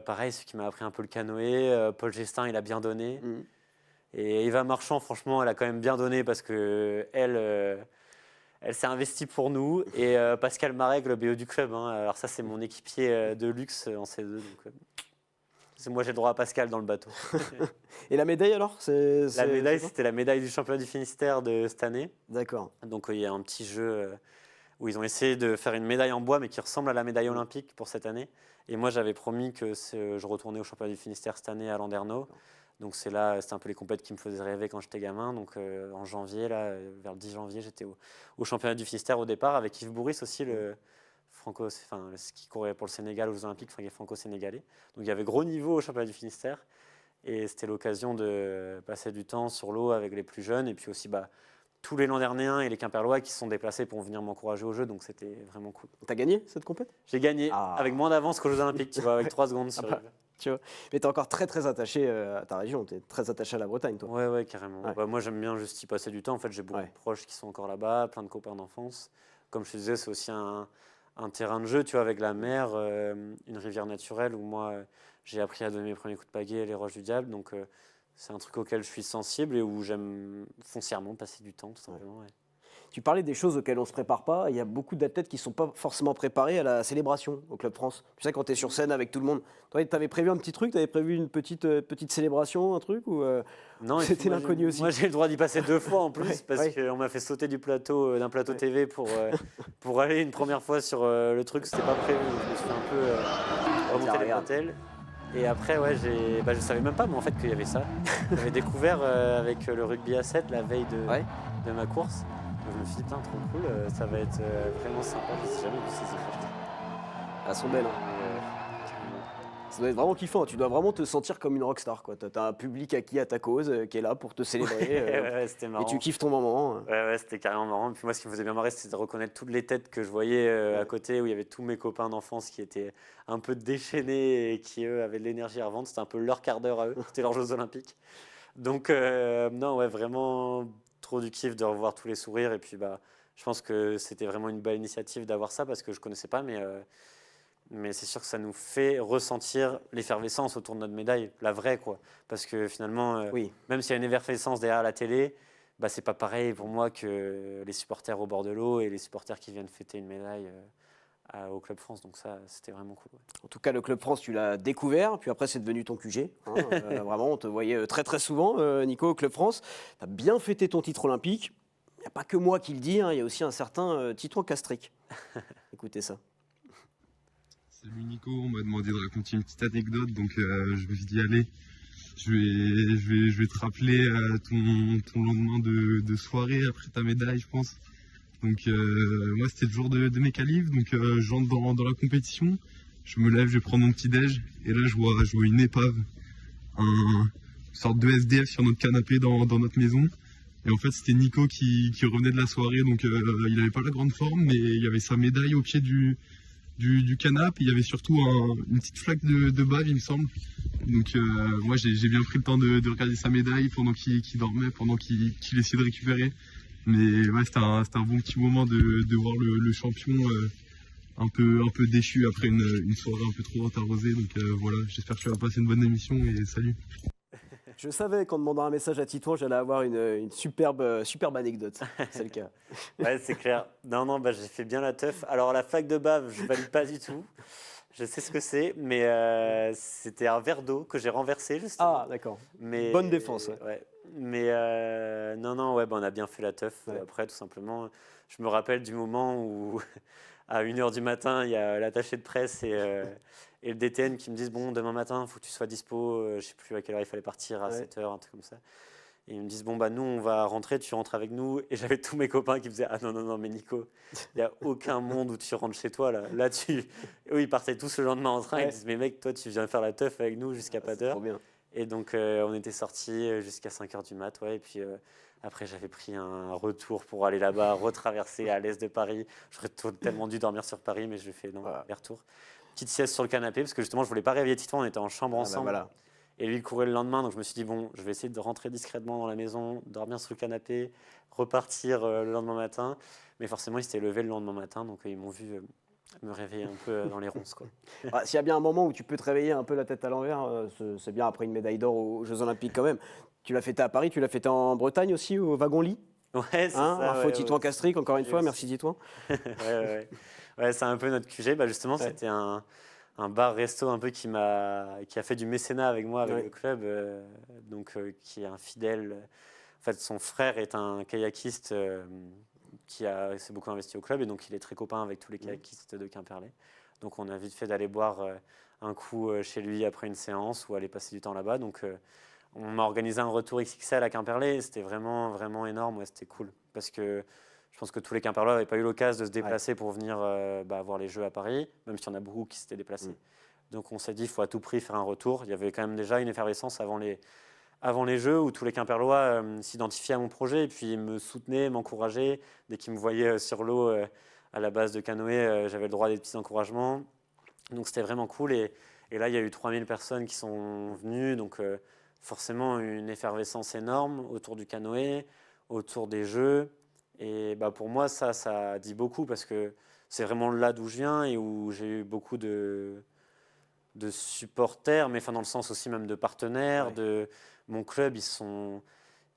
Speaker 2: pareil, celui qui m'a appris un peu le canoë. Paul Gestin, il a bien donné. Et Eva Marchand, franchement, elle a quand même bien donné parce que elle s'est investie pour nous. Et Pascal Marek, le BO du club. Hein, alors ça, c'est mon équipier de luxe en C2. Donc, moi, j'ai le droit à Pascal dans le bateau.
Speaker 1: Et la médaille alors
Speaker 2: La médaille, c'était la médaille du championnat du Finistère de cette année.
Speaker 1: D'accord.
Speaker 2: Donc il y a un petit jeu où ils ont essayé de faire une médaille en bois, mais qui ressemble à la médaille olympique pour cette année. Et moi, j'avais promis que je retournais au championnat du Finistère cette année à Landerneau. Donc c'était un peu les compètes qui me faisaient rêver quand j'étais gamin. Donc en janvier, vers le 10 janvier, j'étais au championnat du Finistère au départ avec Yves Bourris aussi, ce qui courait pour le Sénégal aux Jeux Olympiques, franco-sénégalais. Donc il y avait gros niveau au championnat du Finistère. Et c'était l'occasion de passer du temps sur l'eau avec les plus jeunes. Et puis aussi tous les Landernéens et les Quimperlois qui se sont déplacés pour venir m'encourager au jeu. Donc c'était vraiment cool.
Speaker 1: T'as gagné cette compète?
Speaker 2: J'ai gagné avec moins d'avance qu'aux Jeux Olympiques, tu vois, avec 3 secondes sur
Speaker 1: tu vois. Mais t'es encore très très attaché à ta région, t'es très attaché à la Bretagne, toi.
Speaker 2: Ouais, carrément. Ouais. Moi j'aime bien juste y passer du temps. En fait, j'ai beaucoup de proches qui sont encore là-bas, plein de copains d'enfance. Comme je te disais, c'est aussi un un terrain de jeu, tu vois, avec la mer, une rivière naturelle où moi, j'ai appris à donner mes premiers coups de pagaie, les roches du diable. Donc, c'est un truc auquel je suis sensible et où j'aime foncièrement passer du temps, tout simplement. Ouais.
Speaker 1: Tu parlais des choses auxquelles on ne se prépare pas. Il y a beaucoup d'athlètes qui ne sont pas forcément préparés à la célébration au Club France. Tu sais, quand tu es sur scène avec tout le monde, toi, tu avais prévu un petit truc, tu avais prévu une petite célébration, un truc, ou
Speaker 2: Non,
Speaker 1: c'était l'inconnu aussi?
Speaker 2: Moi, j'ai le droit d'y passer 2 fois en plus,
Speaker 1: Ouais,
Speaker 2: parce
Speaker 1: ouais.
Speaker 2: qu'on m'a fait sauter du plateau, d'un plateau TV pour aller une première fois sur le truc. C'était pas prévu. Je me suis fait un peu remonter les
Speaker 1: regarde.
Speaker 2: bretelles. Et après, ouais, je savais même pas, moi, en fait, qu'il y avait ça. J'avais découvert avec le rugby à 7 la veille
Speaker 1: Ouais.
Speaker 2: de ma course. Donc, je me suis dit, putain, trop cool, ça va être vraiment sympa. Je sais jamais vu ces images.
Speaker 1: Elles sont belles. Ça doit être vraiment kiffant. Tu dois vraiment te sentir comme une rockstar, quoi. T'as un public acquis à ta cause qui est là pour te célébrer.
Speaker 2: Ouais, c'était marrant.
Speaker 1: Et tu kiffes ton moment.
Speaker 2: Ouais, c'était carrément marrant. Puis moi, ce qui me faisait bien marrer, c'était de reconnaître toutes les têtes que je voyais à côté, où il y avait tous mes copains d'enfance qui étaient un peu déchaînés et qui, eux, avaient de l'énergie à revendre. C'était un peu leur quart d'heure à eux. C'était leurs Jeux Olympiques. Donc, non, ouais, vraiment trop du kiff de revoir tous les sourires. Et puis, je pense que c'était vraiment une belle initiative d'avoir ça parce que je ne connaissais pas, mais c'est sûr que ça nous fait ressentir l'effervescence autour de notre médaille, la vraie, quoi. Parce que finalement,
Speaker 1: Oui.
Speaker 2: même s'il y a une effervescence derrière la télé, c'est pas pareil pour moi que les supporters au bord de l'eau et les supporters qui viennent fêter une médaille au Club France. Donc ça, c'était vraiment cool. Ouais.
Speaker 1: En tout cas, le Club France, tu l'as découvert, puis après, c'est devenu ton QG. Vraiment, on te voyait très très souvent, Nico, au Club France. Tu as bien fêté ton titre olympique. Il n'y a pas que moi qui le dis, il y a aussi un certain Titouan Castric. Écoutez ça.
Speaker 5: Salut Nico, on m'a demandé de raconter une petite anecdote, donc je me suis dit allez, je vais te rappeler ton lendemain de soirée après ta médaille, je pense. Donc moi c'était le jour de mes qualifs, donc j'entre dans la compétition, je me lève, je vais prendre mon petit déj, et là je vois une épave, une sorte de SDF sur notre canapé dans notre maison. Et en fait c'était Nico qui revenait de la soirée, donc il n'avait pas la grande forme, mais il y avait sa médaille au pied du canapé, il y avait surtout une petite flaque de bave, il me semble. Donc moi j'ai bien pris le temps de regarder sa médaille pendant qu'il dormait, pendant qu'il essayait de récupérer. Mais ouais, c'était un bon petit moment de voir le champion un peu déchu après une soirée un peu trop arrosée. Donc voilà, j'espère que tu vas passer une bonne émission et salut.
Speaker 1: Je savais qu'en demandant un message à Titouan, j'allais avoir une superbe anecdote. C'est le cas.
Speaker 2: Ouais, c'est clair. Non, j'ai fait bien la teuf. Alors, la flaque de bave, je valide pas du tout. Je sais ce que c'est, mais c'était un verre d'eau que j'ai renversé, justement.
Speaker 1: Ah, d'accord.
Speaker 2: Mais,
Speaker 1: Bonne défense.
Speaker 2: Ouais. Mais non, ouais, on a bien fait la teuf.
Speaker 1: Ouais.
Speaker 2: Après, tout simplement, je me rappelle du moment où, à 1h du matin, il y a l'attaché de presse et le DTN qui me disent bon, demain matin, il faut que tu sois dispo. Je ne sais plus à quelle heure il fallait partir, à 7h, un truc comme ça. Et ils me disent bon, nous, on va rentrer, tu rentres avec nous. Et j'avais tous mes copains qui me disaient ah non, mais Nico, il n'y a aucun monde où tu rentres chez toi. Là eux, ils partaient tous le lendemain en train.
Speaker 1: Ouais.
Speaker 2: Ils disent mais mec, toi, tu viens faire la teuf avec nous jusqu'à pas d'heure.
Speaker 1: Trop bien.
Speaker 2: Et donc, on était sortis jusqu'à 5h du mat. Ouais, et puis après, j'avais pris un retour pour aller là-bas, retraverser à l'est de Paris. J'aurais tellement dû dormir sur Paris, mais je fais les retours. Petite sieste sur le canapé, parce que justement, je voulais pas réveiller Titouan. On était en chambre ensemble.
Speaker 1: Voilà.
Speaker 2: Et lui, il courait le lendemain. Donc, je me suis dit, bon, je vais essayer de rentrer discrètement dans la maison, dormir sur le canapé, repartir le lendemain matin. Mais forcément, ils s'étaient levés le lendemain matin. Donc, ils m'ont vu me réveiller un peu dans les ronces, quoi.
Speaker 1: S'il y a bien un moment où tu peux te réveiller un peu la tête à l'envers, c'est bien après une médaille d'or aux Jeux Olympiques quand même. Tu l'as fêté à Paris, tu l'as fêté en Bretagne aussi, au Wagon-Lit.
Speaker 2: Ouais, c'est ça.
Speaker 1: Info
Speaker 2: Ouais,
Speaker 1: Titouan Castric, encore une fois. Merci Titouan.
Speaker 2: Ouais, c'est un peu notre QG. Justement, c'était un bar-resto un peu qui a fait du mécénat avec moi, avec le club, qui est un fidèle. En fait, son frère est un kayakiste qui s'est beaucoup investi au club et donc il est très copain avec tous les kayakistes de Quimperlé. Donc on a vite fait d'aller boire un coup chez lui après une séance ou aller passer du temps là-bas. Donc on m'a organisé un retour XXL à Quimperlé. C'était vraiment, vraiment énorme. Ouais, c'était cool parce que je pense que tous les Quimperlois n'avaient pas eu l'occasion de se déplacer pour venir voir les Jeux à Paris, même s'il y en a beaucoup qui s'étaient déplacés. Donc on s'est dit qu'il faut à tout prix faire un retour. Il y avait quand même déjà une effervescence avant les Jeux où tous les Quimperlois s'identifiaient à mon projet et puis me soutenaient, m'encourageaient. Dès qu'ils me voyaient sur l'eau à la base de canoë, j'avais le droit à des petits encouragements. Donc c'était vraiment cool. Et là, il y a eu 3000 personnes qui sont venues. Donc forcément, une effervescence énorme autour du canoë, autour des Jeux. Et pour moi, ça dit beaucoup parce que c'est vraiment là d'où je viens et où j'ai eu beaucoup de supporters, mais dans le sens aussi même de partenaires.
Speaker 1: Ouais.
Speaker 2: De mon club,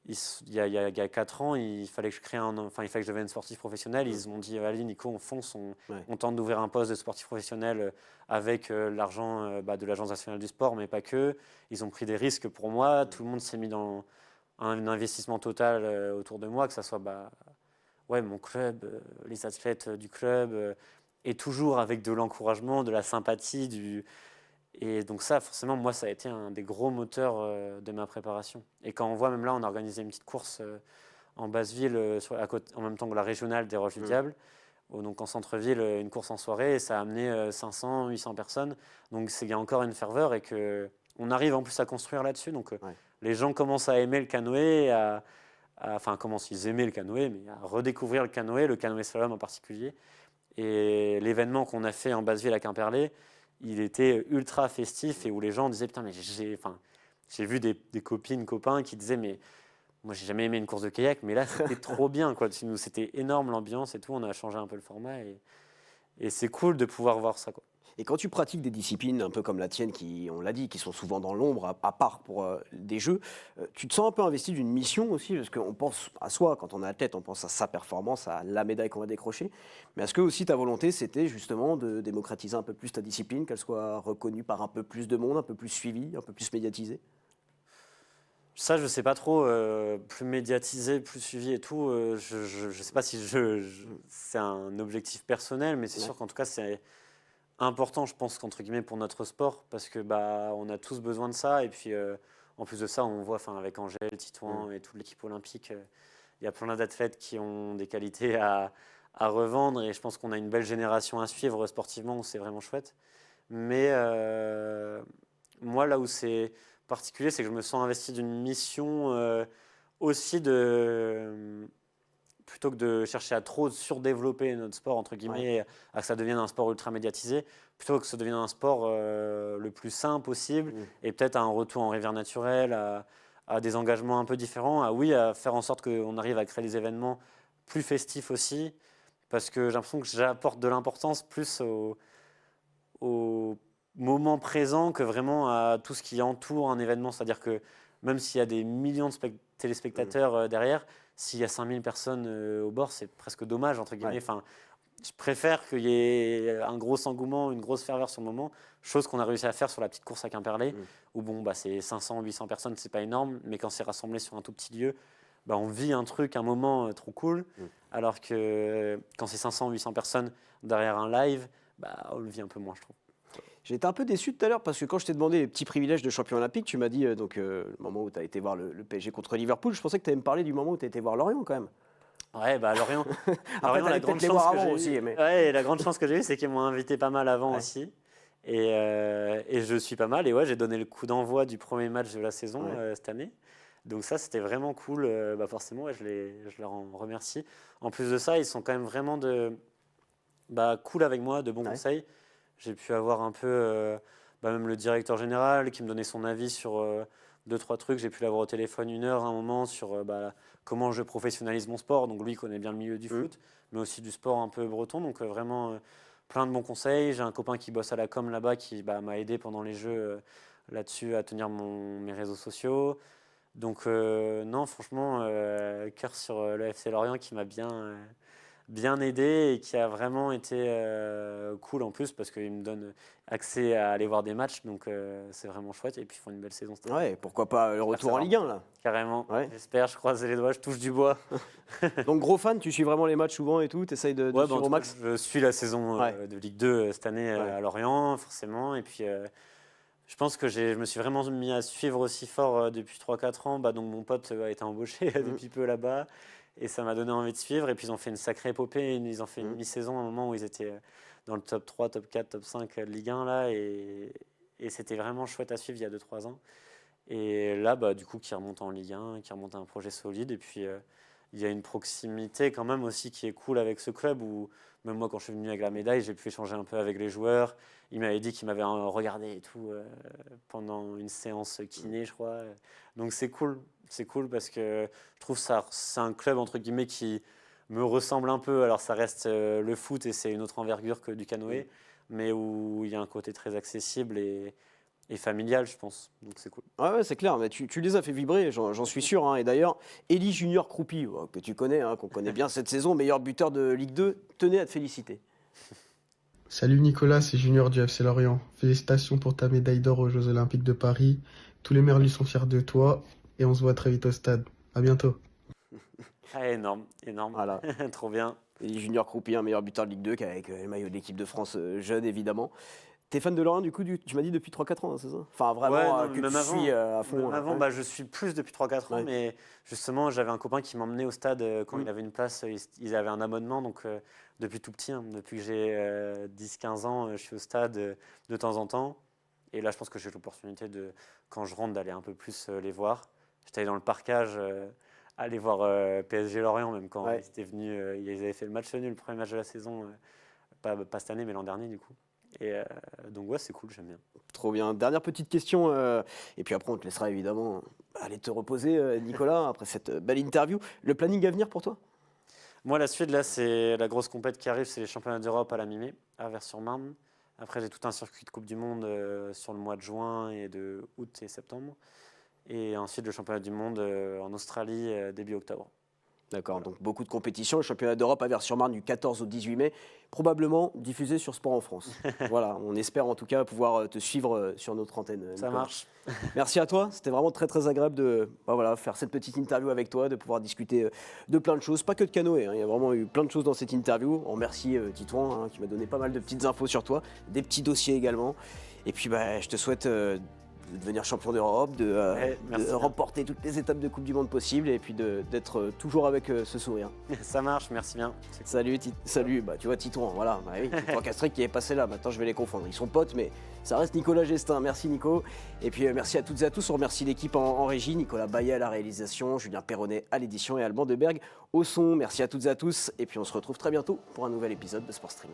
Speaker 2: il y a 4 ans, il fallait que je crée il fallait que je devienne sportif professionnel. Ils m'ont dit, allez Nico, on fonce, on tente d'ouvrir un poste de sportif professionnel avec l'argent de l'Agence nationale du sport, mais pas que. Ils ont pris des risques pour moi. Tout le monde s'est mis dans un investissement total autour de moi, que ce soit mon club, les athlètes du club, et toujours avec de l'encouragement, de la sympathie, et donc ça, forcément, moi, ça a été un des gros moteurs de ma préparation. Et quand on voit, même là, on a organisé une petite course en Basse-Ville, en même temps que la régionale des Roches du Diable, donc en centre-ville, une course en soirée, et ça a amené 500, 800 personnes. Donc il y a encore une ferveur, et qu'on arrive en plus à construire là-dessus. Donc les gens commencent à aimer le canoë, ils aimaient le canoë, mais à redécouvrir le canoë slalom en particulier. Et l'événement qu'on a fait en Basse-Ville à Quimperlé, il était ultra festif et où les gens disaient putain, mais j'ai vu des copines, copains qui disaient mais moi j'ai jamais aimé une course de kayak, mais là c'était trop bien quoi. C'était énorme l'ambiance et tout. On a changé un peu le format et c'est cool de pouvoir voir ça quoi.
Speaker 1: Et quand tu pratiques des disciplines un peu comme la tienne, qui, on l'a dit, qui sont souvent dans l'ombre, à part pour des jeux, tu te sens un peu investi d'une mission aussi, parce qu'on pense à soi, quand on est athlète, on pense à sa performance, à la médaille qu'on va décrocher. Mais est-ce que aussi ta volonté, c'était justement de démocratiser un peu plus ta discipline, qu'elle soit reconnue par un peu plus de monde, un peu plus suivie, un peu plus médiatisée?
Speaker 2: Ça, je sais pas trop, plus médiatisé, plus suivi et tout. Je sais pas si c'est un objectif personnel, mais c'est sûr qu'en tout cas, c'est important, je pense, qu'entre guillemets, pour notre sport, parce que on a tous besoin de ça. Et puis, en plus de ça, on voit, avec Angèle, Titouan et toute l'équipe olympique, il y a plein d'athlètes qui ont des qualités à revendre. Et je pense qu'on a une belle génération à suivre sportivement, où c'est vraiment chouette. Mais moi, là où c'est particulier, c'est que je me sens investi d'une mission aussi plutôt que de chercher à trop surdévelopper notre sport, entre guillemets, à que ça devienne un sport ultra médiatisé, plutôt que ça devienne un sport le plus sain possible, et peut-être à un retour en rivière naturelle, à des engagements un peu différents, à faire en sorte qu'on arrive à créer des événements plus festifs aussi, parce que j'ai l'impression que j'apporte de l'importance plus au moment présent que vraiment à tout ce qui entoure un événement. C'est-à-dire que même s'il y a des millions de téléspectateurs derrière, s'il y a 5000 personnes au bord, c'est presque dommage, entre guillemets. Je préfère qu'il y ait un gros engouement, une grosse ferveur sur le moment, chose qu'on a réussi à faire sur la petite course à Quimperlé, où c'est 500, 800 personnes, c'est pas énorme, mais quand c'est rassemblé sur un tout petit lieu, on vit un moment trop cool, alors que quand c'est 500, 800 personnes derrière un live, on le vit un peu moins, je trouve.
Speaker 1: J'ai été un peu déçu tout à l'heure parce que quand je t'ai demandé les petits privilèges de champion olympique, tu m'as dit le moment où tu as été voir le PSG contre Liverpool. Je pensais que tu allais me parler du moment où tu as été voir Lorient quand même.
Speaker 2: Ouais, Lorient.
Speaker 1: Lorient, la grande chance que j'ai aussi.
Speaker 2: La grande chance que j'ai eue, c'est qu'ils m'ont invité pas mal avant aussi. Et je suis pas mal. Et j'ai donné le coup d'envoi du premier match de la saison cette année. Donc ça, c'était vraiment cool. Forcément, je leur en remercie. En plus de ça, ils sont quand même vraiment cool avec moi, de bons conseils. J'ai pu avoir un peu, même le directeur général qui me donnait son avis sur 2-3 trucs. J'ai pu l'avoir au téléphone 1 heure à un moment sur comment je professionnalise mon sport. Donc lui, il connaît bien le milieu du foot, mais aussi du sport un peu breton. Donc vraiment, plein de bons conseils. J'ai un copain qui bosse à la com là-bas qui m'a aidé pendant les Jeux là-dessus à tenir mes réseaux sociaux. Donc non, franchement, cœur sur le FC Lorient qui m'a bien aidé et qui a vraiment été cool en plus parce qu'il me donne accès à aller voir des matchs, donc c'est vraiment chouette. Et puis ils font une belle saison.
Speaker 1: Ouais, pourquoi pas le retour en Ligue 1 là.
Speaker 2: Carrément, j'espère, je croise les doigts, je touche du bois.
Speaker 1: Donc gros fan, tu suis vraiment les matchs souvent et tout, tu essayes de suivre au max.
Speaker 2: Je suis la saison de Ligue 2 cette année à Lorient, forcément. Et puis je pense que je me suis vraiment mis à suivre aussi fort depuis 3-4 ans. Donc mon pote a été embauché depuis peu là-bas. Et ça m'a donné envie de suivre. Et puis, ils ont fait une sacrée épopée. Ils ont fait une mi-saison à un moment où ils étaient dans le top 3, top 4, top 5 de Ligue 1. Là, et c'était vraiment chouette à suivre il y a 2-3 ans. Et là, du coup, qui remonte en Ligue 1, qui remonte à un projet solide. Et puis, il y a une proximité quand même aussi qui est cool avec ce club où, même moi, quand je suis venu avec la médaille, j'ai pu échanger un peu avec les joueurs. Il m'avait dit qu'il m'avait regardé et tout pendant une séance kiné, je crois. Donc, c'est cool. C'est cool parce que je trouve ça, c'est un club, entre guillemets, qui me ressemble un peu. Alors ça reste le foot et c'est une autre envergure que du canoë, mais où il y a un côté très accessible et familial, je pense. Donc c'est cool.
Speaker 1: Ouais, c'est clair, mais tu les as fait vibrer, j'en suis sûr. Hein. Et d'ailleurs, Elie Junior Croupi, que tu connais, hein, qu'on connaît bien cette saison, meilleur buteur de Ligue 2, tenait à te féliciter.
Speaker 6: Salut Nicolas, c'est Junior du FC Lorient. Félicitations pour ta médaille d'or aux Jeux Olympiques de Paris. Tous les Merlus sont fiers de toi et on se voit très vite au stade. À bientôt.
Speaker 2: Ah, énorme.
Speaker 1: Voilà.
Speaker 2: Trop bien.
Speaker 1: Elie Junior Croupi, un meilleur buteur de Ligue 2, avec le maillot de l'équipe de France jeune, évidemment. T'es fan de Lorient, du coup, tu m'as dit depuis 3-4 ans, hein, c'est ça? Enfin, vraiment, que tu suis à fond.
Speaker 2: Même avant, je suis plus depuis 3-4 ans, mais justement, j'avais un copain qui m'emmenait au stade quand il avait une place. Ils avaient un abonnement, donc depuis tout petit, hein, depuis que j'ai 10-15 ans, je suis au stade de temps en temps. Et là, je pense que j'ai l'opportunité, quand je rentre, d'aller un peu plus les voir. J'étais allé dans le parcage, aller voir PSG Lorient, même quand ils étaient venus. Ils avaient fait le match nul, le premier match de la saison, pas cette année, mais l'an dernier, du coup. Et donc ouais, c'est cool, j'aime bien.
Speaker 1: Trop bien. Dernière petite question, et puis après on te laissera évidemment aller te reposer, Nicolas, après cette belle interview. Le planning à venir pour toi?
Speaker 2: Moi, la suite, là, c'est la grosse compète qui arrive, c'est les championnats d'Europe à la mi-mai, à Vers-sur-Marne. Après, j'ai tout un circuit de Coupe du Monde sur le mois de juin et de août et septembre. Et ensuite, le championnat du monde en Australie début octobre.
Speaker 1: D'accord, voilà. Donc beaucoup de compétitions. Le championnat d'Europe à Vers-sur-Marne du 14 au 18 mai, probablement diffusé sur Sport en France. Voilà, on espère en tout cas pouvoir te suivre sur notre antenne.
Speaker 2: Ça
Speaker 1: Nicolas.
Speaker 2: marche.
Speaker 1: Merci à toi, c'était vraiment très très agréable de faire cette petite interview avec toi, de pouvoir discuter de plein de choses, pas que de canoë, hein. Il y a vraiment eu plein de choses dans cette interview. On remercie Titouan qui m'a donné pas mal de petites infos sur toi, des petits dossiers également. Et puis je te souhaite de devenir champion d'Europe, de remporter toutes les étapes de Coupe du Monde possibles et puis d'être toujours avec ce sourire.
Speaker 2: Ça marche, merci bien.
Speaker 1: Salut, tu vois Titouan, voilà, oui, Titouan Castrec qui est passé là, maintenant je vais les confondre, ils sont potes mais ça reste Nicolas Gestin, merci Nico. Et puis merci à toutes et à tous, on remercie l'équipe en régie, Nicolas Baillet à la réalisation, Julien Perronnet à l'édition et Alban Deberg au son. Merci à toutes et à tous et puis on se retrouve très bientôt pour un nouvel épisode de Sport Stream.